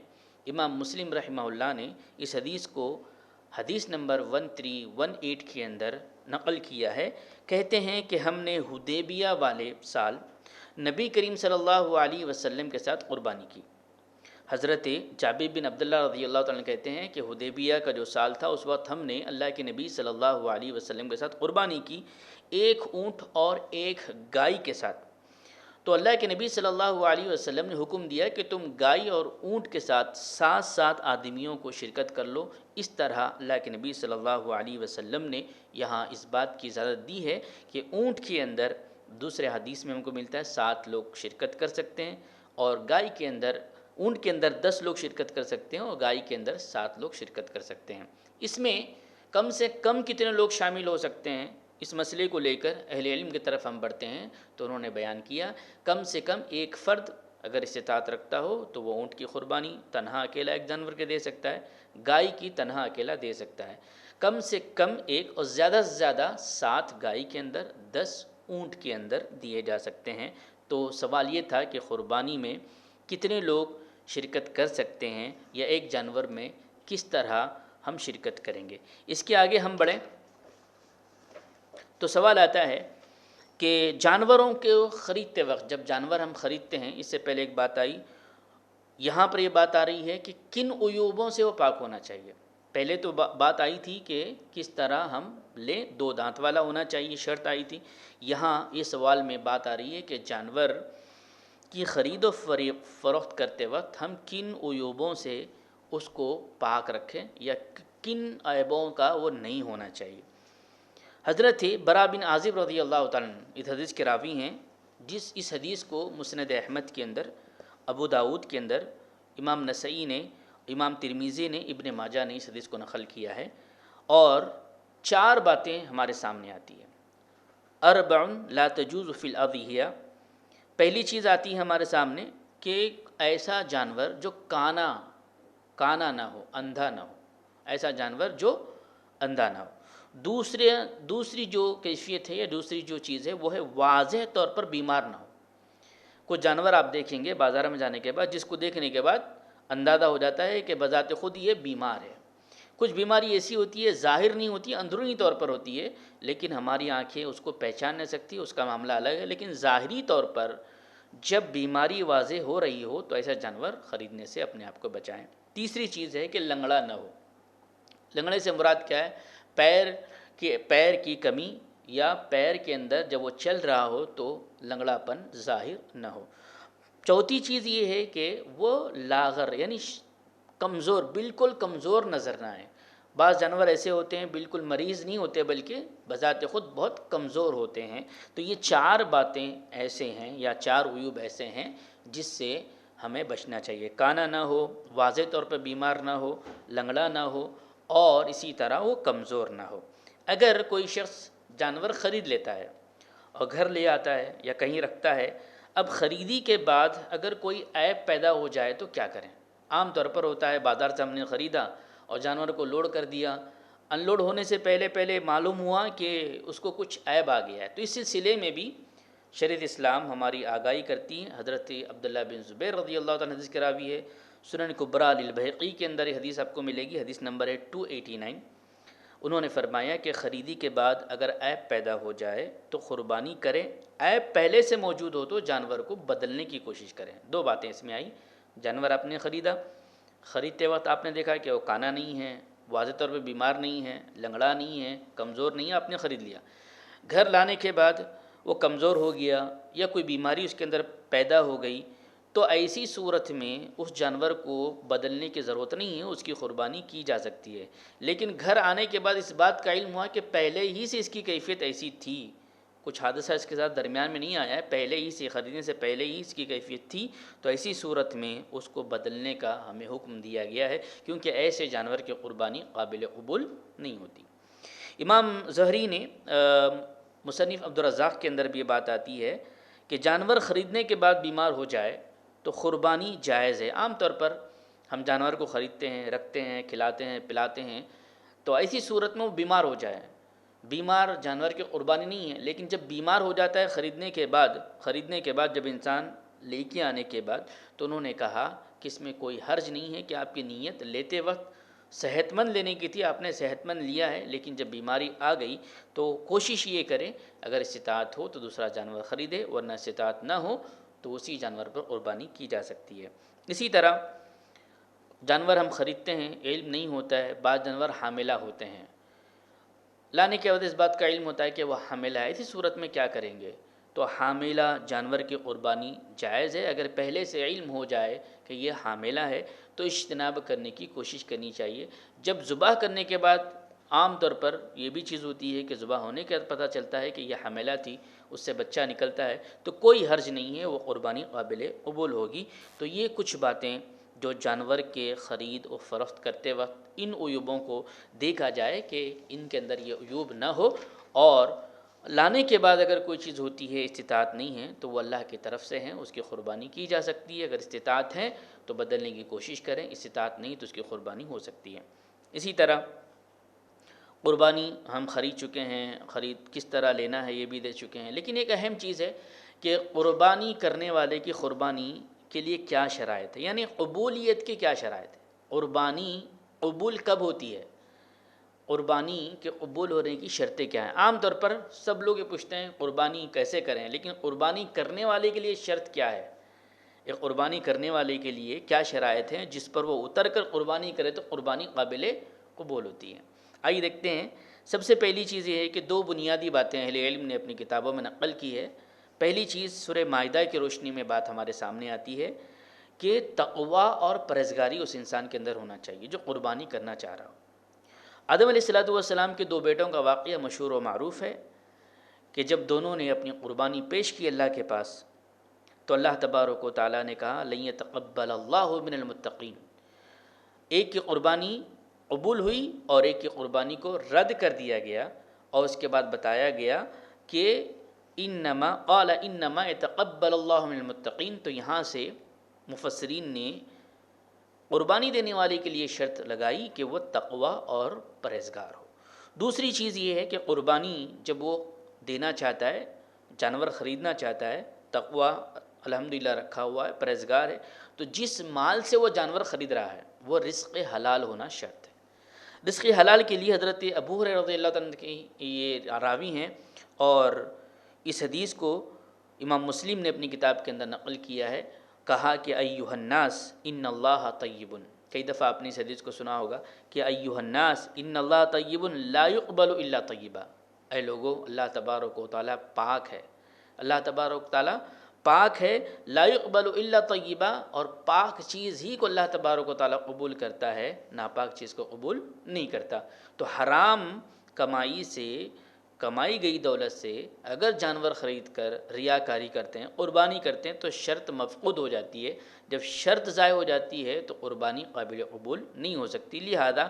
امام مسلم رحمہ اللہ نے اس حدیث کو حدیث نمبر 1318 کے اندر نقل کیا ہے۔ کہتے ہیں کہ ہم نے حدیبیہ والے سال نبی کریم صلی اللہ علیہ وسلم کے ساتھ قربانی کی۔ حضرت جابر بن عبداللہ رضی اللہ تعالیٰ کہتے ہیں کہ حدیبیہ کا جو سال تھا اس وقت ہم نے اللہ کے نبی صلی اللہ علیہ وسلم کے ساتھ قربانی کی، ایک اونٹ اور ایک گائے کے ساتھ۔ تو اللہ کے نبی صلی اللہ علیہ وسلم نے حکم دیا کہ تم گائے اور اونٹ کے ساتھ 7 آدمیوں کو شرکت کر لو۔ اس طرح اللہ کے نبی صلی اللہ علیہ وسلم نے یہاں اس بات کی اجازت دی ہے کہ اونٹ کے اندر، دوسرے حدیث میں ہم کو ملتا ہے 7 لوگ شرکت کر سکتے ہیں، اور گائے کے اندر، اونٹ کے اندر 10 لوگ شرکت کر سکتے ہیں اور گائے کے اندر 7 لوگ شرکت کر سکتے ہیں۔ اس میں کم سے کم کتنے لوگ شامل ہو سکتے ہیں، اس مسئلے کو لے کر اہل علم کی طرف ہم بڑھتے ہیں تو انہوں نے بیان کیا کم سے کم ایک فرد اگر استطاعت رکھتا ہو تو وہ اونٹ کی قربانی تنہا اکیلا ایک جانور کے دے سکتا ہے، گائے کی تنہا اکیلا دے سکتا ہے۔ کم سے کم ایک اور زیادہ سے زیادہ 7 گائے کے اندر 10 اونٹ کے اندر دیے جا سکتے ہیں۔ تو سوال یہ تھا کہ قربانی میں کتنے لوگ شرکت کر سکتے ہیں یا ایک جانور میں کس طرح ہم شرکت کریں گے۔ اس کے آگے ہم بڑھیں تو سوال آتا ہے کہ جانوروں کو خریدتے وقت، جب جانور ہم خریدتے ہیں، اس سے پہلے ایک بات آئی، یہاں پر یہ بات آ رہی ہے کہ کن عیوبوں سے وہ پاک ہونا چاہیے۔ پہلے تو بات آئی تھی کہ کس طرح ہم لیں، 2 دانت والا ہونا چاہیے، شرط آئی تھی۔ یہاں یہ سوال میں بات آ رہی ہے کہ جانور کی خرید و فروخت کرتے وقت ہم کن عیوبوں سے اس کو پاک رکھیں یا کن عیبوں کا وہ نہیں ہونا چاہیے۔ حضرت برا بن عازب رضی اللہ تعالیٰ اس حدیث کے راوی ہیں، اس حدیث کو مسند احمد کے اندر، ابو داود کے اندر، امام نسائی نے، امام ترمذی نے، ابن ماجہ نے اس حدیث کو نقل کیا ہے، اور 4 باتیں ہمارے سامنے آتی ہیں۔ اربع لا تجوز فی الاضحیہ، پہلی چیز آتی ہے ہمارے سامنے کہ ایسا جانور جو کانا نہ ہو، اندھا نہ ہو، ایسا جانور جو اندھا نہ ہو۔ دوسری جو کیفیت ہے یا دوسری جو چیز ہے وہ ہے واضح طور پر بیمار نہ ہو۔ کچھ جانور آپ دیکھیں گے بازار میں جانے کے بعد جس کو دیکھنے کے بعد اندازہ ہو جاتا ہے کہ بذات خود یہ بیمار ہے۔ کچھ بیماری ایسی ہوتی ہے ظاہر نہیں ہوتی، اندرونی طور پر ہوتی ہے، لیکن ہماری آنکھیں اس کو پہچان نہیں سکتی، اس کا معاملہ الگ ہے، لیکن ظاہری طور پر جب بیماری واضح ہو رہی ہو تو ایسا جانور خریدنے سے اپنے آپ کو بچائیں۔ تیسری چیز ہے کہ لنگڑا نہ ہو۔ لنگڑے سے مراد کیا ہے؟ پیر کی کمی یا پیر کے اندر جب وہ چل رہا ہو تو لنگڑا پن ظاہر نہ ہو۔ چوتھی چیز یہ ہے کہ وہ لاغر یعنی کمزور، بالکل کمزور نظر نہ آئے۔ بعض جانور ایسے ہوتے ہیں بالکل مریض نہیں ہوتے بلکہ بذات خود بہت کمزور ہوتے ہیں۔ تو یہ 4 باتیں ایسے ہیں یا 4 عیوب ایسے ہیں جس سے ہمیں بچنا چاہیے۔ کانا نہ ہو، واضح طور پر بیمار نہ ہو، لنگڑا نہ ہو، اور اسی طرح وہ کمزور نہ ہو۔ اگر کوئی شخص جانور خرید لیتا ہے اور گھر لے آتا ہے یا کہیں رکھتا ہے، اب خریدی کے بعد اگر کوئی عیب پیدا ہو جائے تو کیا کریں؟ عام طور پر ہوتا ہے بازار سے ہم نے خریدا اور جانور کو لوڈ کر دیا، ان لوڈ ہونے سے پہلے معلوم ہوا کہ اس کو کچھ عیب آ گیا ہے، تو اس سلسلے میں بھی شریعت اسلام ہماری آگاہی کرتی ہے۔ حضرت عبداللہ بن زبیر رضی اللہ تعالیٰ حدیث کے راوی ہے، سنن کبریٰ للبیہقی کے اندر یہ حدیث آپ کو ملے گی، حدیث نمبر ہے 289۔ انہوں نے فرمایا کہ خریدی کے بعد اگر عیب پیدا ہو جائے تو قربانی کریں، عیب پہلے سے موجود ہو تو جانور کو بدلنے کی کوشش کریں۔ 2 باتیں اس میں آئی، جانور آپ نے خریدا، خریدتے وقت آپ نے دیکھا کہ وہ کانا نہیں ہے، واضح طور پہ بیمار نہیں ہے، لنگڑا نہیں ہے، کمزور نہیں ہے، آپ نے خرید لیا۔ گھر لانے کے بعد وہ کمزور ہو گیا یا کوئی بیماری اس کے اندر پیدا ہو گئی، تو ایسی صورت میں اس جانور کو بدلنے کی ضرورت نہیں ہے، اس کی قربانی کی جا سکتی ہے۔ لیکن گھر آنے کے بعد اس بات کا علم ہوا کہ پہلے ہی سے اس کی کیفیت ایسی تھی، کچھ حادثہ اس کے ساتھ درمیان میں نہیں آیا ہے، پہلے ہی سے خریدنے سے پہلے ہی اس کی کیفیت تھی، تو ایسی صورت میں اس کو بدلنے کا ہمیں حکم دیا گیا ہے، کیونکہ ایسے جانور کی قربانی قابل قبول نہیں ہوتی۔ امام زہری نے مصنف عبدالرزاق کے اندر بھی یہ بات آتی ہے کہ جانور خریدنے کے بعد بیمار ہو جائے تو قربانی جائز ہے۔ عام طور پر ہم جانور کو خریدتے ہیں، رکھتے ہیں، کھلاتے ہیں، پلاتے ہیں، تو ایسی صورت میں وہ بیمار ہو جائے، بیمار جانور کی قربانی نہیں ہے، لیکن جب بیمار ہو جاتا ہے خریدنے کے بعد جب انسان لے کے آنے کے بعد، تو انہوں نے کہا کہ اس میں کوئی حرج نہیں ہے کہ آپ کی نیت لیتے وقت صحت مند لینے کی تھی، آپ نے صحت مند لیا ہے، لیکن جب بیماری آ گئی تو کوشش یہ کریں اگر استطاعت ہو تو دوسرا جانور خریدے، ورنہ استطاعت نہ ہو تو اسی جانور پر قربانی کی جا سکتی ہے۔ اسی طرح جانور ہم خریدتے ہیں، علم نہیں ہوتا ہے، بعض جانور حاملہ ہوتے ہیں، لانے کے بعد اس بات کا علم ہوتا ہے کہ وہ حاملہ ہے، اسی صورت میں کیا کریں گے؟ تو حاملہ جانور کی قربانی جائز ہے، اگر پہلے سے علم ہو جائے کہ یہ حاملہ ہے تو اجتناب کرنے کی کوشش کرنی چاہیے۔ جب ذبح کرنے کے بعد عام طور پر یہ بھی چیز ہوتی ہے کہ ذبح ہونے کے بعد پتہ چلتا ہے کہ یہ حاملہ تھی، اس سے بچہ نکلتا ہے، تو کوئی حرج نہیں ہے، وہ قربانی قابل قبول ہوگی۔ تو یہ کچھ باتیں جو جانور کے خرید و فروخت کرتے وقت ان عیوبوں کو دیکھا جائے کہ ان کے اندر یہ عیوب نہ ہو، اور لانے کے بعد اگر کوئی چیز ہوتی ہے استطاعت نہیں ہے تو وہ اللہ کی طرف سے ہیں، اس کی قربانی کی جا سکتی ہے۔ اگر استطاعت ہے تو بدلنے کی کوشش کریں، استطاعت نہیں تو اس کی قربانی ہو سکتی ہے۔ اسی طرح قربانی ہم خرید چکے ہیں، خرید کس طرح لینا ہے یہ بھی دے چکے ہیں، لیکن ایک اہم چیز ہے کہ قربانی کرنے والے کی قربانی کے لیے کیا شرائط ہے، یعنی قبولیت کی کیا شرائط ہے، قربانی قبول کب ہوتی ہے، قربانی کے قبول ہونے کی شرطیں کیا ہیں۔ عام طور پر سب لوگ یہ پوچھتے ہیں قربانی کیسے کریں، لیکن قربانی کرنے والے کے لیے شرط کیا ہے، ایک قربانی کرنے والے کے لیے کیا شرائط ہیں جس پر وہ اتر کر قربانی کرے تو قربانی قابل قبول ہوتی ہے۔ آئیے دیکھتے ہیں۔ سب سے پہلی چیز یہ ہے کہ دو بنیادی باتیں اہل علم نے اپنی کتابوں میں نقل کی ہے۔ پہلی چیز سورہ مائدہ کی روشنی میں بات ہمارے سامنے آتی ہے کہ تقوی اور پرہیزگاری اس انسان کے اندر ہونا چاہیے جو قربانی کرنا چاہ رہا ہو۔ آدم علیہ السلام کے دو بیٹوں کا واقعہ مشہور و معروف ہے کہ جب دونوں نے اپنی قربانی پیش کی اللہ کے پاس تو اللہ تبارک و تعالیٰ نے کہا لن يتقبل اللہ من المتقین، ایک کی قربانی قبول ہوئی اور ایک کی قربانی کو رد کر دیا گیا، اور اس کے بعد بتایا گیا کہ انما قال انما يتقبل اللہ من المتقین۔ تو یہاں سے مفسرین نے قربانی دینے والے کے لیے شرط لگائی کہ وہ تقوی اور پرہیزگار ہو۔ دوسری چیز یہ ہے کہ قربانی جب وہ دینا چاہتا ہے، جانور خریدنا چاہتا ہے، تقوی الحمدللہ رکھا ہوا ہے، پرہیزگار ہے، تو جس مال سے وہ جانور خرید رہا ہے وہ رزق حلال ہونا شرط ہے۔ رزق حلال کے لیے حضرت ابو ہریرہ رضی اللہ عنہ کی یہ راوی ہیں، اور اس حدیث کو امام مسلم نے اپنی کتاب کے اندر نقل کیا ہے، کہا کہ ایھا الناس ان اللہ طیب، کئی دفعہ آپ نے اس حدیث کو سنا ہوگا کہ ایھا الناس ان اللہ طیب لا يقبل الا طیبا، اے لوگو اللہ تبارک و تعالیٰ پاک ہے، اللہ تبارک و تعالیٰ پاک ہے، لا يقبل الا طیبا، اور پاک چیز ہی کو اللہ تبارک و تعالیٰ قبول کرتا ہے، ناپاک چیز کو قبول نہیں کرتا۔ تو حرام کمائی سے، کمائی گئی دولت سے اگر جانور خرید کر ریاکاری کرتے ہیں، قربانی کرتے ہیں، تو شرط مفقود ہو جاتی ہے۔ جب شرط ضائع ہو جاتی ہے تو قربانی قابل قبول نہیں ہو سکتی۔ لہذا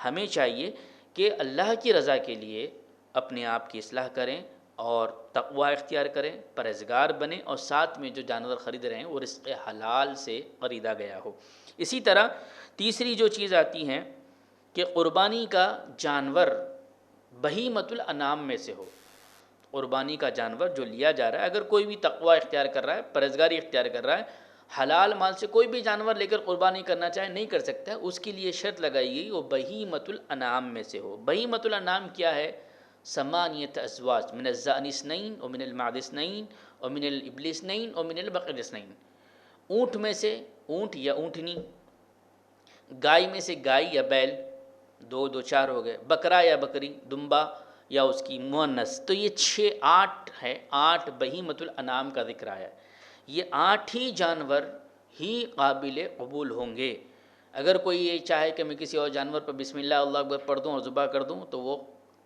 ہمیں چاہیے کہ اللہ کی رضا کے لیے اپنے آپ کی اصلاح کریں اور تقوی اختیار کریں، پرہیزگار بنیں، اور ساتھ میں جو جانور خرید رہے ہیں وہ رزق حلال سے خریدا گیا ہو۔ اسی طرح تیسری جو چیز آتی ہے کہ قربانی کا جانور بہیمۃ الانعام میں سے ہو۔ قربانی کا جانور جو لیا جا رہا ہے، اگر کوئی بھی تقوی اختیار کر رہا ہے، پرہیزگاری اختیار کر رہا ہے، حلال مال سے کوئی بھی جانور لے کر قربانی کرنا چاہے نہیں کر سکتا ہے، اس کے لیے شرط لگائی گئی وہ بہیمۃ الانعام میں سے ہو۔ بہیمۃ الانعام کیا ہے؟ ثمانیۃ ازواج من الضأن اثنین ومن المعز اثنین ومن الابل اثنین ومن البقر اثنین، اونٹ میں سے اونٹ یا اونٹنی، گائے میں سے گائے یا بیل، دو دو چار ہو گئے، بکرا یا بکری، دمبا یا اس کی مؤنث، تو یہ 8 ہے، 8 بہیمۃ الانعام کا ذکر آیا ہے۔ یہ 8 ہی جانور ہی قابل قبول ہوں گے۔ اگر کوئی یہ چاہے کہ میں کسی اور جانور پر بسم اللہ اللہ اکبر پڑھ دوں اور ذبح کر دوں تو وہ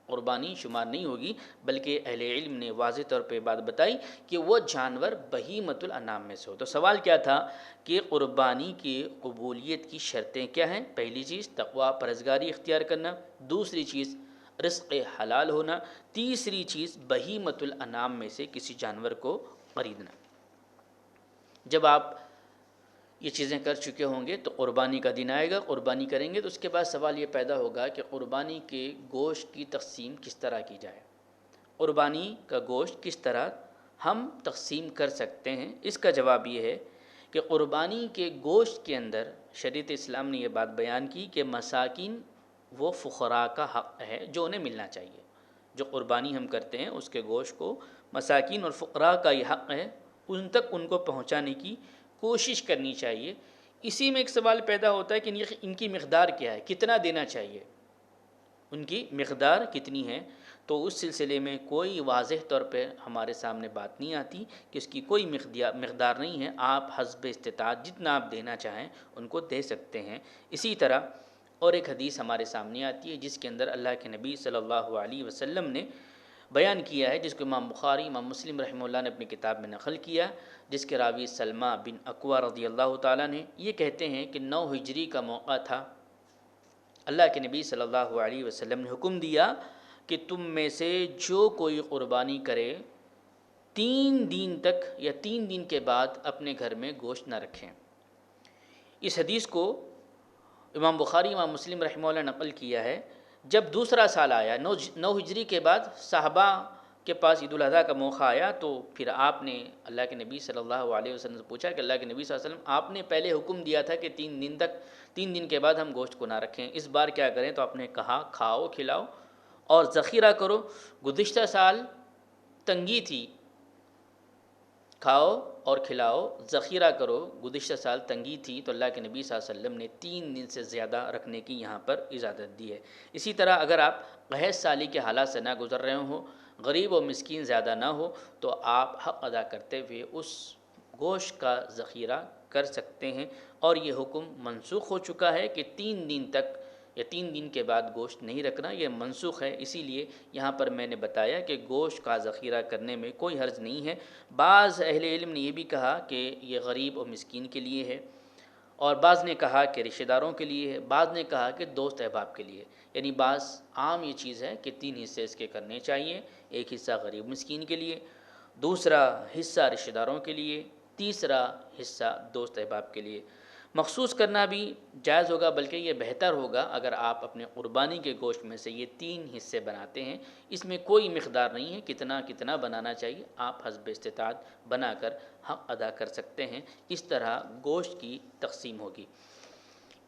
قربانی شمار نہیں ہوگی، بلکہ اہل علم نے واضح طور پہ بات بتائی کہ وہ جانور بہیمۃ الانعام میں سے ہو۔ تو سوال کیا تھا کہ قربانی کی قبولیت کی شرطیں کیا ہیں؟ پہلی چیز تقوی پرہیزگاری اختیار کرنا، دوسری چیز رزق حلال ہونا، تیسری چیز بہیمۃ الانعام میں سے کسی جانور کو خریدنا۔ جب آپ یہ چیزیں کر چکے ہوں گے تو قربانی کا دن آئے گا، قربانی کریں گے تو اس کے بعد سوال یہ پیدا ہوگا کہ قربانی کے گوشت کی تقسیم کس طرح کی جائے، قربانی کا گوشت کس طرح ہم تقسیم کر سکتے ہیں۔ اس کا جواب یہ ہے کہ قربانی کے گوشت کے اندر شریعت اسلام نے یہ بات بیان کی کہ مساکین وہ فقراء کا حق ہے جو انہیں ملنا چاہیے. جو قربانی ہم کرتے ہیں اس کے گوشت کو مساکین اور فقراء کا یہ حق ہے، ان تک ان کو پہنچانے کی کوشش کرنی چاہیے. اسی میں ایک سوال پیدا ہوتا ہے کہ ان کی مقدار کیا ہے، کتنا دینا چاہیے، ان کی مقدار کتنی ہے. تو اس سلسلے میں کوئی واضح طور پہ ہمارے سامنے بات نہیں آتی کہ اس کی کوئی مقدار نہیں ہے. آپ حسب استطاعت جتنا آپ دینا چاہیں ان کو دے سکتے ہیں. اسی طرح اور ایک حدیث ہمارے سامنے آتی ہے جس کے اندر اللہ کے نبی صلی اللہ علیہ وسلم نے بیان کیا ہے، جس کو امام بخاری امام مسلم رحمہ اللہ نے اپنی کتاب میں نقل کیا، جس کے راوی سلمہ بن اکوع رضی اللہ تعالیٰ نے یہ کہتے ہیں کہ 9 ہجری کا موقع تھا. اللہ کے نبی صلی اللہ علیہ وسلم نے حکم دیا کہ تم میں سے جو کوئی قربانی کرے 3 دن تک یا 3 دن کے بعد اپنے گھر میں گوشت نہ رکھیں. اس حدیث کو امام بخاری امام مسلم رحمہ اللہ نے نقل کیا ہے. جب دوسرا سال آیا 9 ہجری کے بعد صحابہ کے پاس عید الاضحیٰ کا موقع آیا تو پھر آپ نے اللہ کے نبی صلی اللہ علیہ وسلم سے پوچھا کہ اللہ کے نبی صلی اللہ علیہ وسلم آپ نے پہلے حکم دیا تھا کہ 3 دن کے بعد ہم گوشت کو نہ رکھیں، اس بار کیا کریں؟ تو آپ نے کہا کھاؤ کھلاؤ اور ذخیرہ کرو. گزشتہ سال تنگی تھی، کھاؤ اور کھلاؤ ذخیرہ کرو. گزشتہ سال تنگی تھی تو اللہ کے نبی صلی اللہ علیہ وسلم نے 3 دن سے زیادہ رکھنے کی یہاں پر اجازت دی ہے. اسی طرح اگر آپ قحط سالی کے حالات سے نہ گزر رہے ہوں، غریب و مسکین زیادہ نہ ہو، تو آپ حق ادا کرتے ہوئے اس گوشت کا ذخیرہ کر سکتے ہیں. اور یہ حکم منسوخ ہو چکا ہے کہ 3 دن تک یا 3 دن کے بعد گوشت نہیں رکھنا، یہ منسوخ ہے. اسی لیے یہاں پر میں نے بتایا کہ گوشت کا ذخیرہ کرنے میں کوئی حرج نہیں ہے. بعض اہل علم نے یہ بھی کہا کہ یہ غریب اور مسکین کے لیے ہے، اور بعض نے کہا کہ رشتہ داروں کے لیے ہے، بعض نے کہا کہ دوست احباب کے لیے. یعنی بعض عام یہ چیز ہے کہ 3 حصے اس کے کرنے چاہیے. ایک حصہ غریب مسکین کے لیے، دوسرا حصہ رشتہ داروں کے لیے، تیسرا حصہ دوست احباب کے لیے. مخصوص کرنا بھی جائز ہوگا، بلکہ یہ بہتر ہوگا اگر آپ اپنے قربانی کے گوشت میں سے یہ 3 حصے بناتے ہیں. اس میں کوئی مقدار نہیں ہے، کتنا بنانا چاہیے آپ حسب استطاعت بنا کر حق ادا کر سکتے ہیں. اس طرح گوشت کی تقسیم ہوگی.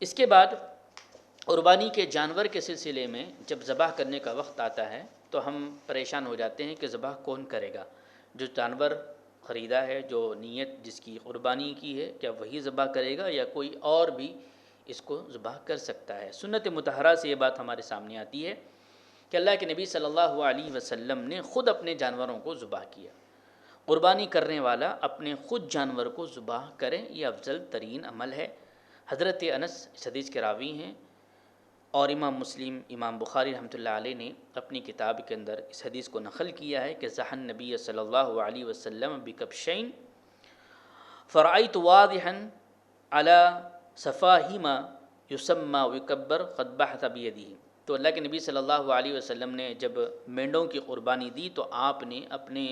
اس کے بعد قربانی کے جانور کے سلسلے میں جب ذبح کرنے کا وقت آتا ہے تو ہم پریشان ہو جاتے ہیں کہ ذبح کون کرے گا. جو جانور خریدا ہے، جو نیت جس کی قربانی کی ہے، کیا وہی ذبح کرے گا یا کوئی اور بھی اس کو ذبح کر سکتا ہے؟ سنت مطہرہ سے یہ بات ہمارے سامنے آتی ہے کہ اللہ کے نبی صلی اللہ علیہ وسلم نے خود اپنے جانوروں کو ذبح کیا. قربانی کرنے والا اپنے خود جانور کو ذبح کرے، یہ افضل ترین عمل ہے. حضرت انس اس حدیث کے راوی ہیں، اور امام مسلم امام بخاری رحمۃ اللہ علیہ نے اپنی کتاب کے اندر اس حدیث کو نقل کیا ہے کہ ضحى النبی صلی اللہ علیہ وسلم بکبشین فرأیت واضحا علی صفاہما یسمى ویکبر قد بحث بیدہ. تو اللہ کے نبی صلی اللہ علیہ وسلم نے جب مینڈوں کی قربانی دی تو آپ نے اپنے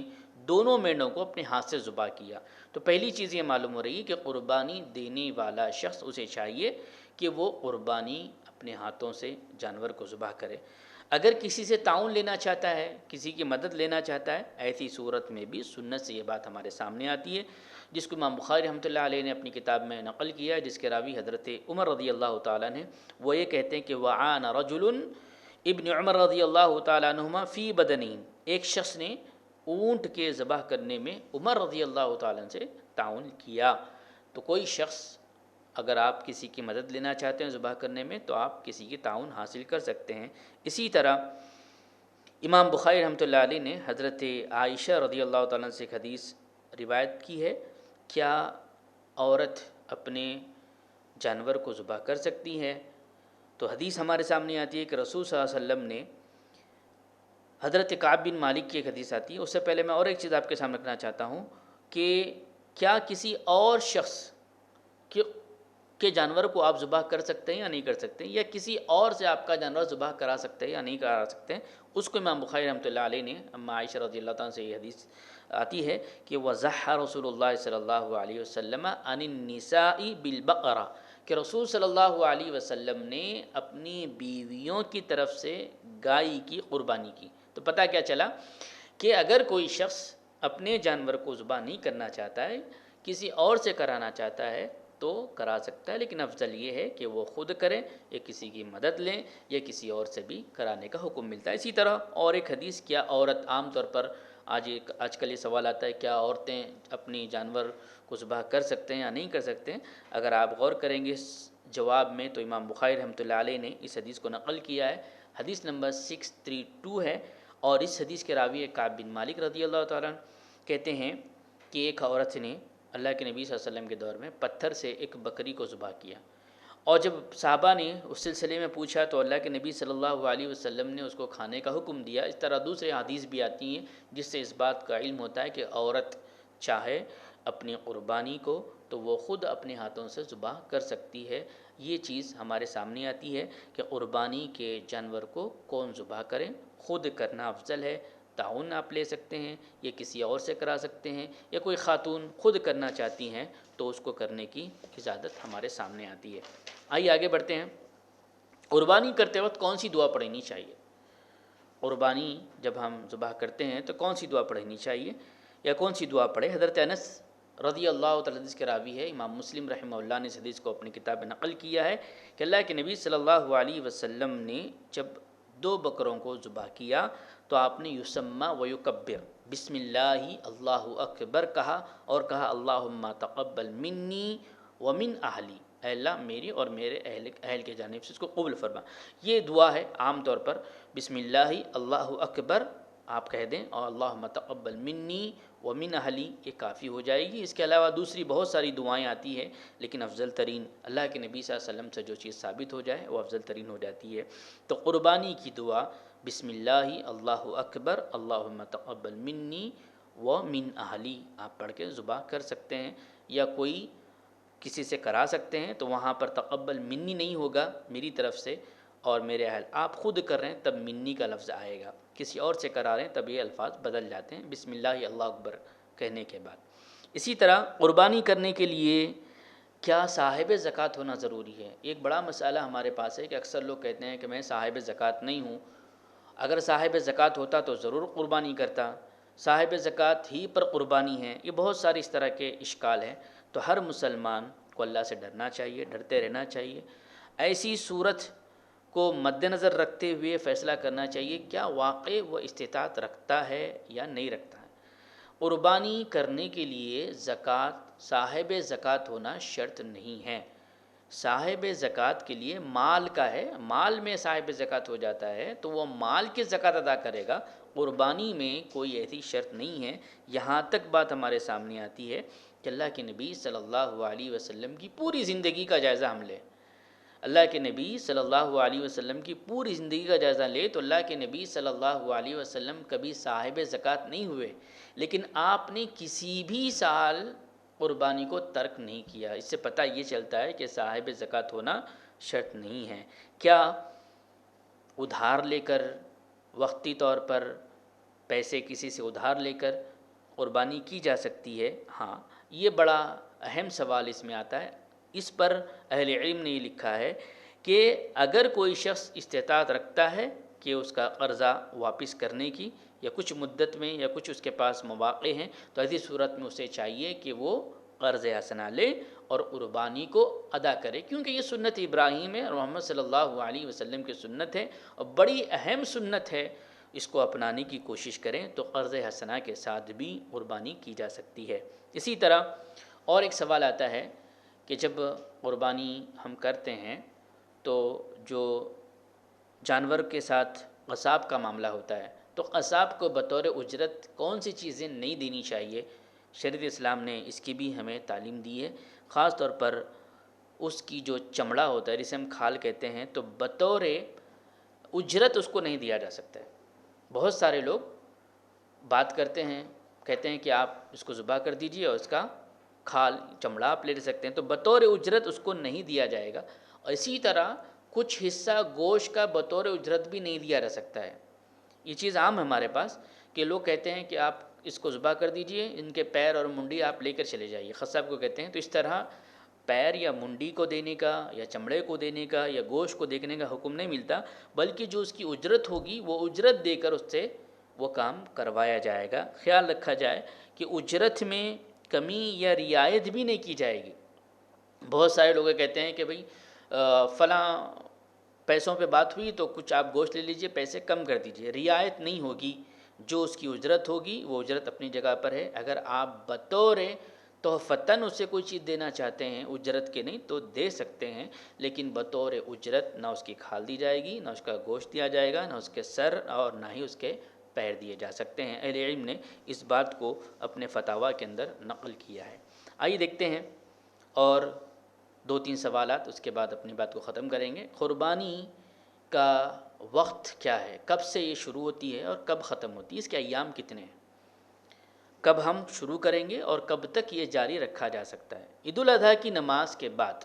دونوں مینڈوں کو اپنے ہاتھ سے ذبح کیا. تو پہلی چیز یہ معلوم ہو رہی ہے کہ قربانی دینے والا شخص اسے چاہیے کہ وہ قربانی اپنے ہاتھوں سے جانور کو ذبح کرے. اگر کسی سے تعاون لینا چاہتا ہے، کسی کی مدد لینا چاہتا ہے، ایسی صورت میں بھی سنت سے یہ بات ہمارے سامنے آتی ہے، جس کو امام بخاری رحمۃ اللہ علیہ نے اپنی کتاب میں نقل کیا ہے، جس کے راوی حضرت عمر رضی اللہ تعالیٰ نے. وہ یہ کہتے ہیں کہ وعان رجل ابن عمر رضی اللہ تعالیٰ عنہما فی بدنی، ایک شخص نے اونٹ کے ذبح کرنے میں عمر رضی اللہ تعالیٰ سے تعاون کیا. تو کوئی شخص اگر آپ کسی کی مدد لینا چاہتے ہیں ذبح کرنے میں تو آپ کسی کی تعاون حاصل کر سکتے ہیں. اسی طرح امام بخاری رحمۃ اللہ علیہ نے حضرت عائشہ رضی اللہ تعالیٰ سے ایک حدیث روایت کی ہے، کیا عورت اپنے جانور کو ذبح کر سکتی ہے؟ تو حدیث ہمارے سامنے آتی ہے کہ رسول صلی اللہ علیہ وسلم نے حضرت کعب بن مالک کی ایک حدیث آتی ہے. اس سے پہلے میں اور ایک چیز آپ کے سامنے رکھنا چاہتا ہوں کہ کیا کسی اور شخص کے جانور کو آپ ذبح کر سکتے ہیں یا نہیں کر سکتے ہیں، یا کسی اور سے آپ کا جانور ذبح کرا سکتے ہیں یا نہیں کرا سکتے ہیں. اس کو امام بخاری رحمۃ اللہ علیہ نے اما عائشہ رضی اللہ تعالیٰ سے یہ حدیث آتی ہے کہ وضحى رسول اللہ صلی اللہ علیہ وسلم عن النساء بالبقرہ، کہ رسول صلی اللہ علیہ وسلم نے اپنی بیویوں کی طرف سے گائے کی قربانی کی. تو پتہ کیا چلا کہ اگر کوئی شخص اپنے جانور کو ذبح نہیں کرنا چاہتا ہے، کسی اور سے کرانا چاہتا ہے تو کرا سکتا ہے، لیکن افضل یہ ہے کہ وہ خود کریں یا کسی کی مدد لیں یا کسی اور سے بھی کرانے کا حکم ملتا ہے۔ اسی طرح اور ایک حدیث، کیا عورت عام طور پر آج کل یہ سوال آتا ہے کیا عورتیں اپنی جانور کو ذبح کر سکتے ہیں یا نہیں کر سکتے ہیں؟ اگر آپ غور کریں گے اس جواب میں تو امام بخاری رحمۃ اللہ علیہ نے اس حدیث کو نقل کیا ہے، حدیث نمبر 632 ہے، اور اس حدیث کے راوی کعب بن مالک رضی اللہ تعالیٰ عنہ کہتے ہیں کہ ایک عورت نے اللہ کے نبی صلی اللہ علیہ وسلم کے دور میں پتھر سے ایک بکری کو ذبح کیا، اور جب صحابہ نے اس سلسلے میں پوچھا تو اللہ کے نبی صلی اللہ علیہ وسلم نے اس کو کھانے کا حکم دیا۔ اس طرح دوسرے حدیث بھی آتی ہیں جس سے اس بات کا علم ہوتا ہے کہ عورت چاہے اپنی قربانی کو تو وہ خود اپنے ہاتھوں سے ذبح کر سکتی ہے۔ یہ چیز ہمارے سامنے آتی ہے کہ قربانی کے جانور کو کون ذبح کرے، خود کرنا افضل ہے۔ تعاون آپ لے سکتے ہیں یا کسی اور سے کرا سکتے ہیں، یا کوئی خاتون خود کرنا چاہتی ہیں تو اس کو کرنے کی اجازت ہمارے سامنے آتی ہے۔ آئیے آگے بڑھتے ہیں۔ قربانی کرتے وقت کون سی دعا پڑھنی چاہیے؟ قربانی جب ہم ذبح کرتے ہیں تو کون سی دعا پڑھنی چاہیے یا کون سی دعا پڑھے؟ حضرت انس رضی اللہ تعالیٰ حدیث کے راوی ہے، امام مسلم رحمہ اللہ نے اس حدیث کو اپنی کتاب میں نقل کیا ہے کہ اللہ کے نبی صلی اللہ علیہ وسلم نے جب 2 بکروں کو ذبح کیا تو آپ نے یسمّ و یکبر، بسم اللہ اللہ اکبر کہا، اور کہا اللہم تقبل منی ومن اہلی، اے اللہ میری اور میرے اہل کے جانب سے اس کو قبول فرما۔ یہ دعا ہے عام طور پر بسم اللہ اللہ اکبر آپ کہہ دیں اور اللہم تقبل منی ومن اہلی، یہ کافی ہو جائے گی۔ اس کے علاوہ دوسری بہت ساری دعائیں آتی ہیں، لیکن افضل ترین اللہ کے نبی صلی اللہ علیہ وسلم سے جو چیز ثابت ہو جائے وہ افضل ترین ہو جاتی ہے۔ تو قربانی کی دعا بسم اللہ اللہ اکبر اللہم تقبل منی ومن اہلی آپ پڑھ کے ذبح کر سکتے ہیں، یا کوئی کسی سے کرا سکتے ہیں تو وہاں پر تقبل منی نہیں ہوگا میری طرف سے اور میرے اہل، آپ خود کر رہے ہیں تب منی کا لفظ آئے گا، کسی اور سے کرا رہے ہیں تب یہ الفاظ بدل جاتے ہیں بسم اللہ اللہ اکبر کہنے کے بعد۔ اسی طرح قربانی کرنے کے لیے کیا صاحب زکوٰۃ ہونا ضروری ہے؟ ایک بڑا مسئلہ ہمارے پاس ہے کہ اکثر لوگ کہتے ہیں کہ میں صاحب زکوٰۃ نہیں ہوں، اگر صاحب زکوٰۃ ہوتا تو ضرور قربانی کرتا، صاحب زکوٰۃ ہی پر قربانی ہے۔ یہ بہت سارے اس طرح کے اشکال ہیں، تو ہر مسلمان کو اللہ سے ڈرنا چاہیے، ڈرتے رہنا چاہیے، ایسی صورت کو مد نظر رکھتے ہوئے فیصلہ کرنا چاہیے کیا واقع وہ استطاعت رکھتا ہے یا نہیں رکھتا ہے۔ قربانی کرنے کے لیے صاحب زکوٰۃ ہونا شرط نہیں ہے، صاحب زکوٰۃ کے لیے مال کا ہے، مال میں صاحب زکوٰۃ ہو جاتا ہے تو وہ مال کی زکوٰۃ ادا کرے گا، قربانی میں کوئی ایسی شرط نہیں ہے۔ یہاں تک بات ہمارے سامنے آتی ہے کہ اللہ کے نبی صلی اللہ علیہ وسلم کی پوری زندگی کا جائزہ ہم لیں، اللہ کے نبی صلی اللہ علیہ وسلم کی پوری زندگی کا جائزہ لے تو اللہ کے نبی صلی اللہ علیہ وسلم کبھی صاحب زکوٰۃ نہیں ہوئے، لیکن آپ نے کسی بھی سال قربانی کو ترک نہیں کیا۔ اس سے پتہ یہ چلتا ہے کہ صاحب زکوٰۃ ہونا شرط نہیں ہے۔ کیا ادھار لے کر، وقتی طور پر پیسے کسی سے ادھار لے کر قربانی کی جا سکتی ہے؟ ہاں، یہ بڑا اہم سوال اس میں آتا ہے۔ اس پر اہل علم نے یہ لکھا ہے کہ اگر کوئی شخص استطاعت رکھتا ہے کہ اس کا قرضہ واپس کرنے کی یا کچھ مدت میں یا کچھ اس کے پاس مواقع ہیں، تو ایسی صورت میں اسے چاہیے کہ وہ قرض حسنہ لے اور قربانی کو ادا کرے، کیونکہ یہ سنت ابراہیم ہے اور محمد صلی اللہ علیہ وسلم کی سنت ہے اور بڑی اہم سنت ہے، اس کو اپنانے کی کوشش کریں تو قرض حسنہ کے ساتھ بھی قربانی کی جا سکتی ہے۔ اسی طرح اور ایک سوال آتا ہے کہ جب قربانی ہم کرتے ہیں تو جو جانور کے ساتھ قصاب کا معاملہ ہوتا ہے تو قصاب کو بطور اجرت کون سی چیزیں نہیں دینی چاہیے؟ شریعت اسلام نے اس کی بھی ہمیں تعلیم دی ہے، خاص طور پر اس کی جو چمڑا ہوتا ہے جسے ہم کھال کہتے ہیں تو بطور اجرت اس کو نہیں دیا جا سکتا ہے۔ بہت سارے لوگ بات کرتے ہیں، کہتے ہیں کہ آپ اس کو ذبح کر دیجئے اور اس کا کھال چمڑا آپ لے سکتے ہیں، تو بطور اجرت اس کو نہیں دیا جائے گا۔ اور اسی طرح کچھ حصہ گوشت کا بطور اجرت بھی نہیں دیا جا سکتا ہے۔ یہ چیز عام ہے ہمارے پاس کہ لوگ کہتے ہیں کہ آپ اس کو ذبح کر دیجئے، ان کے پیر اور منڈی آپ لے کر چلے جائیے، قصاب کو کہتے ہیں۔ تو اس طرح پیر یا منڈی کو دینے کا یا چمڑے کو دینے کا یا گوشت کو دینے کا حکم نہیں ملتا، بلکہ جو اس کی اجرت ہوگی وہ اجرت دے کر اس سے وہ کام کروایا جائے گا۔ خیال رکھا جائے کہ اجرت میں کمی یا رعایت بھی نہیں کی جائے گی۔ بہت سارے لوگ کہتے ہیں کہ بھئی فلاں پیسوں پہ بات ہوئی تو کچھ آپ گوشت لے لیجئے، پیسے کم کر دیجئے، رعایت نہیں ہوگی۔ جو اس کی اجرت ہوگی وہ اجرت اپنی جگہ پر ہے۔ اگر آپ بطور تحفتاً اسے کوئی چیز دینا چاہتے ہیں اجرت کے نہیں تو دے سکتے ہیں، لیکن بطور اجرت نہ اس کی کھال دی جائے گی، نہ اس کا گوشت دیا جائے گا، نہ اس کے سر اور نہ ہی اس کے پیر دیے جا سکتے ہیں۔ اہل علم نے اس بات کو اپنے فتاویٰ کے اندر نقل کیا ہے۔ آئیے دیکھتے ہیں اور 2-3 سوالات، اس کے بعد اپنی بات کو ختم کریں گے۔ قربانی کا وقت کیا ہے؟ کب سے یہ شروع ہوتی ہے اور کب ختم ہوتی ہے؟ اس کے ایام کتنے ہیں؟ کب ہم شروع کریں گے اور کب تک یہ جاری رکھا جا سکتا ہے؟ عید الاضحیٰ کی نماز کے بعد،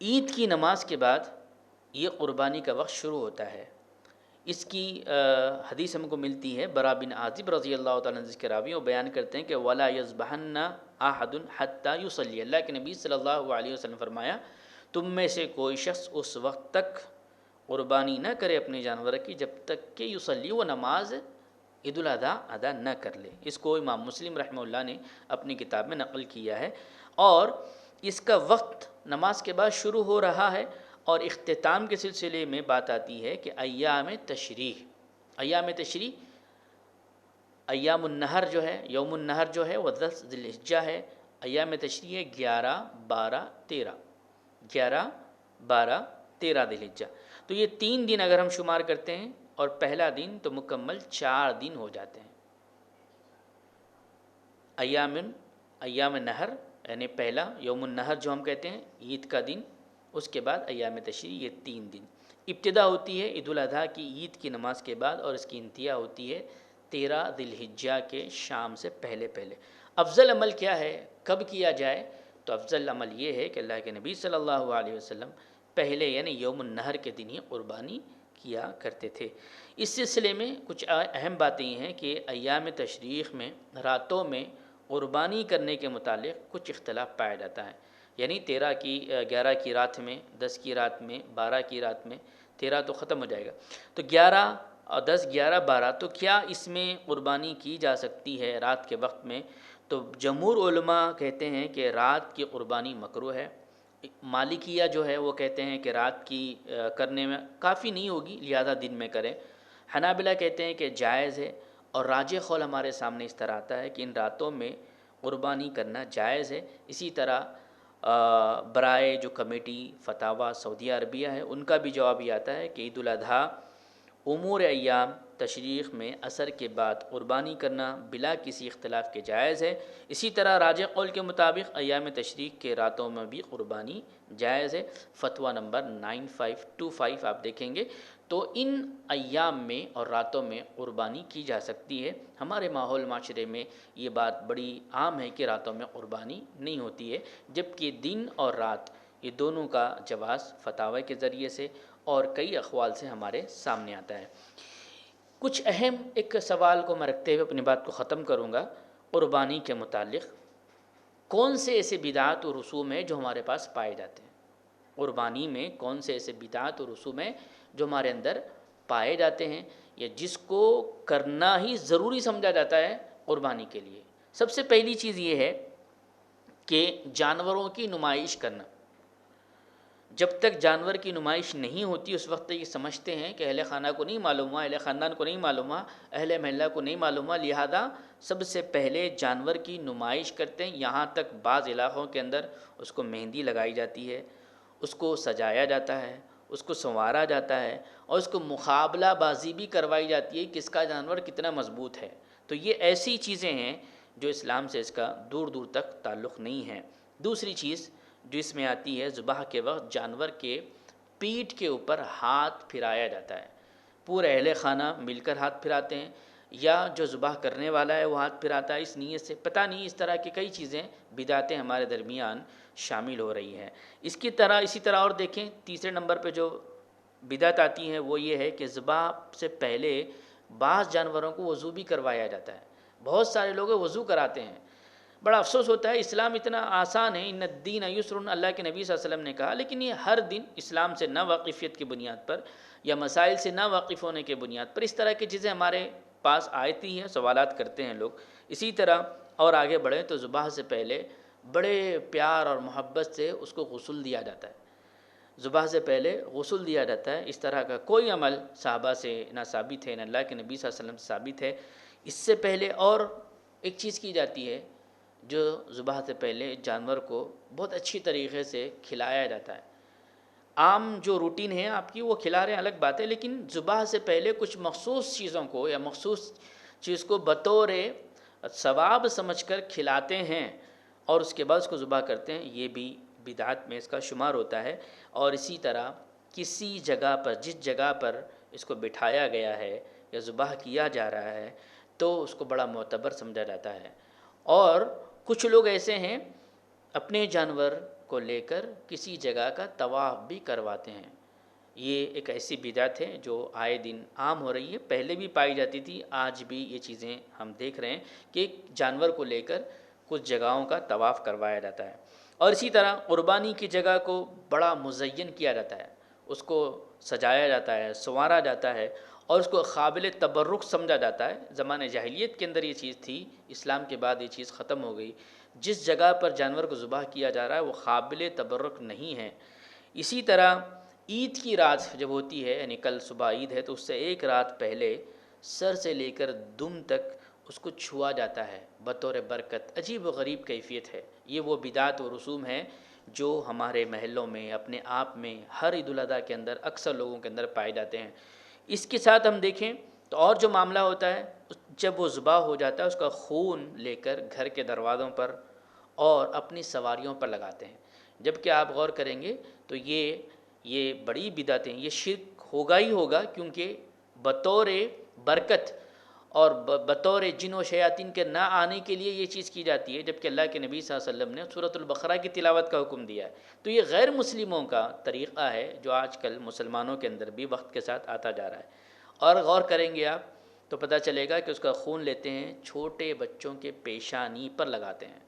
عید کی نماز کے بعد یہ قربانی کا وقت شروع ہوتا ہے۔ اس کی حدیث ہم کو ملتی ہے، برا بن عازب رضی اللہ تعالیٰ عنہ کے راوی، وہ بیان کرتے ہیں کہ وَلَا يَذْبَحَنَّ أَحَدٌ حَتَّى يُصَلِّيَ، اللہ کے نبی صلی اللہ علیہ وسلم فرمایا تم میں سے کوئی شخص اس وقت تک قربانی نہ کرے اپنے جانور کی جب تک کہ یصلی، وہ نماز عید الاضحیٰ ادا نہ کر لے۔ اس کو امام مسلم رحمہ اللہ نے اپنی کتاب میں نقل کیا ہے، اور اس کا وقت نماز کے بعد شروع ہو رہا ہے، اور اختتام کے سلسلے میں بات آتی ہے کہ ایام تشریح، ایام تشریح، ایام النہر جو ہے، یوم النہر جو ہے وہ 10 ذی الحجہ ہے، ایام تشریح ہے 11، 12، 13، 11، 12، 13 ذی الحجہ۔ تو یہ 3 دن اگر ہم شمار کرتے ہیں اور پہلا دن تو مکمل 4 دن ہو جاتے ہیں۔ ایام نہر یعنی پہلا یوم النہر جو ہم کہتے ہیں عید کا دن، اس کے بعد ایام تشریح، یہ 3 دن۔ ابتدا ہوتی ہے عید الاضحیٰ کی عید کی نماز کے بعد، اور اس کی انتہا ہوتی ہے 13 ذی الحجہ کے شام سے پہلے پہلے۔ افضل عمل کیا ہے، کب کیا جائے؟ تو افضل عمل یہ ہے کہ اللہ کے نبی صلی اللہ علیہ وسلم پہلے یعنی یوم النہر کے دن ہی قربانی کیا کرتے تھے۔ اس سلسلے میں کچھ اہم باتیں یہ ہیں کہ ایام تشریق میں راتوں میں قربانی کرنے کے متعلق کچھ اختلاف پایا جاتا ہے، یعنی 13 کی 11 کی رات میں، 10 کی رات میں، 12 کی رات میں، 13 تو ختم ہو جائے گا، تو 11 اور 10، 11، 12 تو کیا اس میں قربانی کی جا سکتی ہے رات کے وقت میں؟ تو جمہور علماء کہتے ہیں کہ رات کی قربانی مکروہ ہے۔ مالکیہ جو ہے وہ کہتے ہیں کہ رات کی کرنے میں کافی نہیں ہوگی، لہذا دن میں کریں۔ حنابلہ کہتے ہیں کہ جائز ہے، اور راجح قول ہمارے سامنے اس طرح آتا ہے کہ ان راتوں میں قربانی کرنا جائز ہے۔ اسی طرح برائے جو کمیٹی فتاویٰ سعودیہ عربیہ ہے، ان کا بھی جواب یہ آتا ہے کہ عید الاضحیٰ امور ایام تشریق میں عصر کے بعد قربانی کرنا بلا کسی اختلاف کے جائز ہے۔ اسی طرح راجح قول کے مطابق ایام تشریق کے راتوں میں بھی قربانی جائز ہے۔ فتویٰ نمبر 9525 آپ دیکھیں گے تو ان ایام میں اور راتوں میں قربانی کی جا سکتی ہے۔ ہمارے ماحول معاشرے میں یہ بات بڑی عام ہے کہ راتوں میں قربانی نہیں ہوتی ہے، جبکہ دن اور رات یہ دونوں کا جواز فتاوی کے ذریعے سے اور کئی اقوال سے ہمارے سامنے آتا ہے۔ کچھ اہم ایک سوال کو میں رکھتے ہوئے اپنی بات کو ختم کروں گا۔ قربانی کے متعلق کون سے ایسے بدعات و رسوم ہیں جو ہمارے پاس پائے جاتے ہیں؟ قربانی میں کون سے ایسے بدعات و رسوم ہیں جو ہمارے اندر پائے جاتے ہیں یا جس کو کرنا ہی ضروری سمجھا جاتا ہے قربانی کے لیے؟ سب سے پہلی چیز یہ ہے کہ جانوروں کی نمائش کرنا۔ جب تک جانور کی نمائش نہیں ہوتی اس وقت یہ سمجھتے ہیں کہ اہل خانہ کو نہیں معلوم ہوا، اہل خاندان کو نہیں معلوم ہوا، اہل محلہ کو نہیں معلوم ہوا، لہذا سب سے پہلے جانور کی نمائش کرتے ہیں۔ یہاں تک بعض علاقوں کے اندر اس کو مہندی لگائی جاتی ہے، اس کو سجایا جاتا ہے، اس کو سنوارا جاتا ہے، اور اس کو مقابلہ بازی بھی کروائی جاتی ہے کس کا جانور کتنا مضبوط ہے۔ تو یہ ایسی چیزیں ہیں جو اسلام سے اس کا دور دور تک تعلق نہیں ہے۔ دوسری چیز جو اس میں آتی ہے، ذبح کے وقت جانور کے پیٹھ کے اوپر ہاتھ پھرایا جاتا ہے۔ پورے اہل خانہ مل کر ہاتھ پھراتے ہیں یا جو ذبح کرنے والا ہے وہ ہاتھ پھراتا ہے اس نیت سے، پتہ نہیں، اس طرح کی کئی چیزیں بدعتیں ہمارے درمیان شامل ہو رہی ہیں۔ اسی طرح اور دیکھیں تیسرے نمبر پہ جو بدعت آتی ہے وہ یہ ہے کہ ذبح سے پہلے بعض جانوروں کو وضو بھی کروایا جاتا ہے۔ بہت سارے لوگ وضو کراتے ہیں، بڑا افسوس ہوتا ہے۔ اسلام اتنا آسان ہے، ان الدین یسر، اللہ کے نبی صلی اللہ علیہ وسلم نے کہا، لیکن یہ ہر دن اسلام سے نہ واقفیت کی بنیاد پر یا مسائل سے نہ واقف ہونے کے بنیاد پر اس طرح کی چیزیں ہمارے پاس آتی ہے، سوالات کرتے ہیں لوگ. اسی طرح اور آگے بڑھیں تو ذبح سے پہلے بڑے پیار اور محبت سے اس کو غسل دیا جاتا ہے. ذبح سے پہلے غسل دیا جاتا ہے. اس طرح کا کوئی عمل صحابہ سے نہ ثابت ہے، نہ اللہ کے نبی صلی اللہ علیہ وسلم سے ثابت ہے. اس سے پہلے اور ایک چیز کی جاتی ہے جو ذبح سے پہلے جانور کو بہت اچھی طریقے سے کھلایا جاتا ہے. عام جو روٹین ہے آپ کی وہ کھلا رہے ہیں الگ بات ہے، لیکن ذبح سے پہلے کچھ مخصوص چیزوں کو یا مخصوص چیز کو بطور ثواب سمجھ کر کھلاتے ہیں اور اس کے بعد اس کو ذبح کرتے ہیں. یہ بھی بدعت میں اس کا شمار ہوتا ہے. اور اسی طرح کسی جگہ پر، جس جگہ پر اس کو بٹھایا گیا ہے یا ذبح کیا جا رہا ہے تو اس کو بڑا معتبر سمجھا جاتا ہے. اور کچھ لوگ ایسے ہیں اپنے جانور کو لے کر کسی جگہ کا طواف بھی کرواتے ہیں. یہ ایک ایسی بدعت ہے جو آئے دن عام ہو رہی ہے، پہلے بھی پائی جاتی تھی، آج بھی یہ چیزیں ہم دیکھ رہے ہیں کہ ایک جانور کو لے کر کچھ جگہوں کا طواف کروایا جاتا ہے. اور اسی طرح قربانی کی جگہ کو بڑا مزین کیا جاتا ہے، اس کو سجایا جاتا ہے، سنوارا جاتا ہے اور اس کو قابل تبرک سمجھا جاتا ہے. زمانہ جاہلیت کے اندر یہ چیز تھی، اسلام کے بعد یہ چیز ختم ہو گئی. جس جگہ پر جانور کو ذبح کیا جا رہا ہے وہ قابل تبرک نہیں ہے. اسی طرح عید کی رات جب ہوتی ہے، یعنی کل صبح عید ہے، تو اس سے ایک رات پہلے سر سے لے کر دم تک اس کو چھوا جاتا ہے بطور برکت. عجیب و غریب کیفیت ہے. یہ وہ بدعت و رسوم ہے جو ہمارے محلوں میں، اپنے آپ میں، ہر عید الاضحیٰ کے اندر اکثر لوگوں کے اندر پائے جاتے ہیں. اس کے ساتھ ہم دیکھیں تو اور جو معاملہ ہوتا ہے، جب وہ ذبح ہو جاتا ہے اس کا خون لے کر گھر کے دروازوں پر اور اپنی سواریوں پر لگاتے ہیں. جب کہ آپ غور کریں گے تو یہ بڑی بدعتیں، یہ شرک ہوگا ہی ہوگا، کیونکہ بطور برکت اور بطور جن و شیاطین کے نہ آنے کے لیے یہ چیز کی جاتی ہے، جبکہ اللہ کے نبی صلی اللہ علیہ وسلم نے سورۃ البقرہ کی تلاوت کا حکم دیا ہے. تو یہ غیر مسلموں کا طریقہ ہے جو آج کل مسلمانوں کے اندر بھی وقت کے ساتھ آتا جا رہا ہے. اور غور کریں گے آپ تو پتہ چلے گا کہ اس کا خون لیتے ہیں، چھوٹے بچوں کے پیشانی پر لگاتے ہیں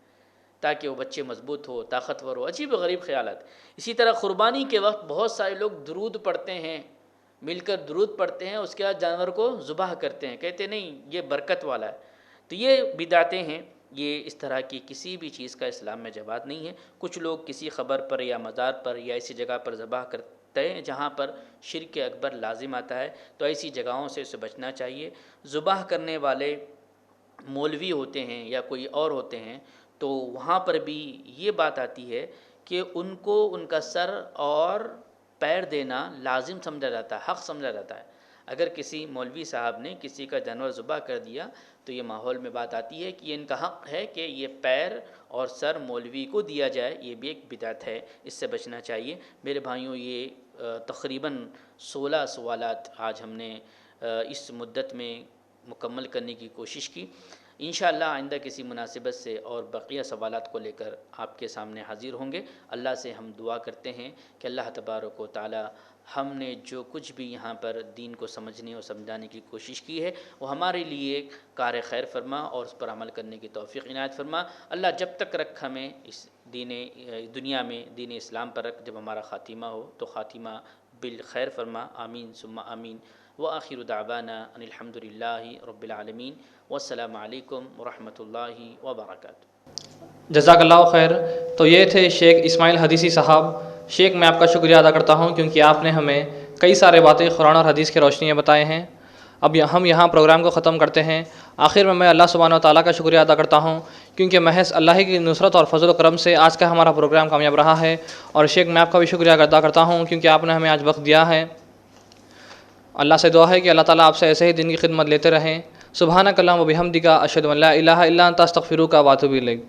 تاکہ وہ بچے مضبوط ہو، طاقتور ہو. عجیب و غریب خیالات. اسی طرح قربانی کے وقت بہت سارے لوگ درود پڑھتے ہیں، مل کر درود پڑھتے ہیں، اس کے بعد جانور کو ذبح کرتے ہیں، کہتے نہیں یہ برکت والا ہے. تو یہ بدعتیں ہیں. یہ اس طرح کی کسی بھی چیز کا اسلام میں جواز نہیں ہے. کچھ لوگ کسی قبر پر یا مزار پر یا ایسی جگہ پر ذبح کرتے ہیں جہاں پر شرک اکبر لازم آتا ہے، تو ایسی جگہوں سے اسے بچنا چاہیے. ذبح کرنے والے مولوی ہوتے ہیں یا کوئی اور ہوتے ہیں تو وہاں پر بھی یہ بات آتی ہے کہ ان کو ان کا سر اور پیر دینا لازم سمجھا جاتا ہے، حق سمجھا جاتا ہے. اگر کسی مولوی صاحب نے کسی کا جانور ذبح کر دیا تو یہ ماحول میں بات آتی ہے کہ یہ ان کا حق ہے کہ یہ پیر اور سر مولوی کو دیا جائے. یہ بھی ایک بدعت ہے، اس سے بچنا چاہیے. میرے بھائیوں، یہ تقریباً 16 سوالات آج ہم نے اس مدت میں مکمل کرنے کی کوشش کی. انشاءاللہ آئندہ کسی مناسبت سے اور بقیہ سوالات کو لے کر آپ کے سامنے حاضر ہوں گے. اللہ سے ہم دعا کرتے ہیں کہ اللہ تبارک و تعالی ہم نے جو کچھ بھی یہاں پر دین کو سمجھنے اور سمجھانے کی کوشش کی ہے وہ ہمارے لیے کار خیر فرما اور اس پر عمل کرنے کی توفیق عنایت فرما. اللہ جب تک رکھ ہمیں اس دنیا میں دین اسلام پر رکھ، جب ہمارا خاتمہ ہو تو خاتمہ بالخیر فرما. آمین ثم آمین. وآخر دعوانا ان الحمد للہ رب العالمین. والسلام علیکم ورحمۃ اللہ وبرکاتہ. جزاک اللہ خیر. تو یہ تھے شیخ اسماعیل حدیثی صاحب. شیخ، میں آپ کا شکریہ ادا کرتا ہوں کیونکہ آپ نے ہمیں کئی سارے باتیں قرآن اور حدیث کی روشنی میں بتائے ہیں. اب ہم یہاں پروگرام کو ختم کرتے ہیں. آخر میں اللہ سبحانہ و تعالیٰ کا شکریہ ادا کرتا ہوں کیونکہ محض اللہ کی نصرت اور فضل و کرم سے آج کا ہمارا پروگرام کامیاب رہا ہے. اور شیخ، میں آپ کا بھی شکریہ ادا کرتا ہوں کیونکہ آپ نے ہمیں آج وقت دیا ہے. اللہ سے دعا ہے کہ اللہ تعالیٰ آپ سے ایسے ہی دین کی خدمت لیتے رہیں. سبحانک اللہم و بحمدک اشہد ان لا الہ الا انت استغفرک و اتوب الیک.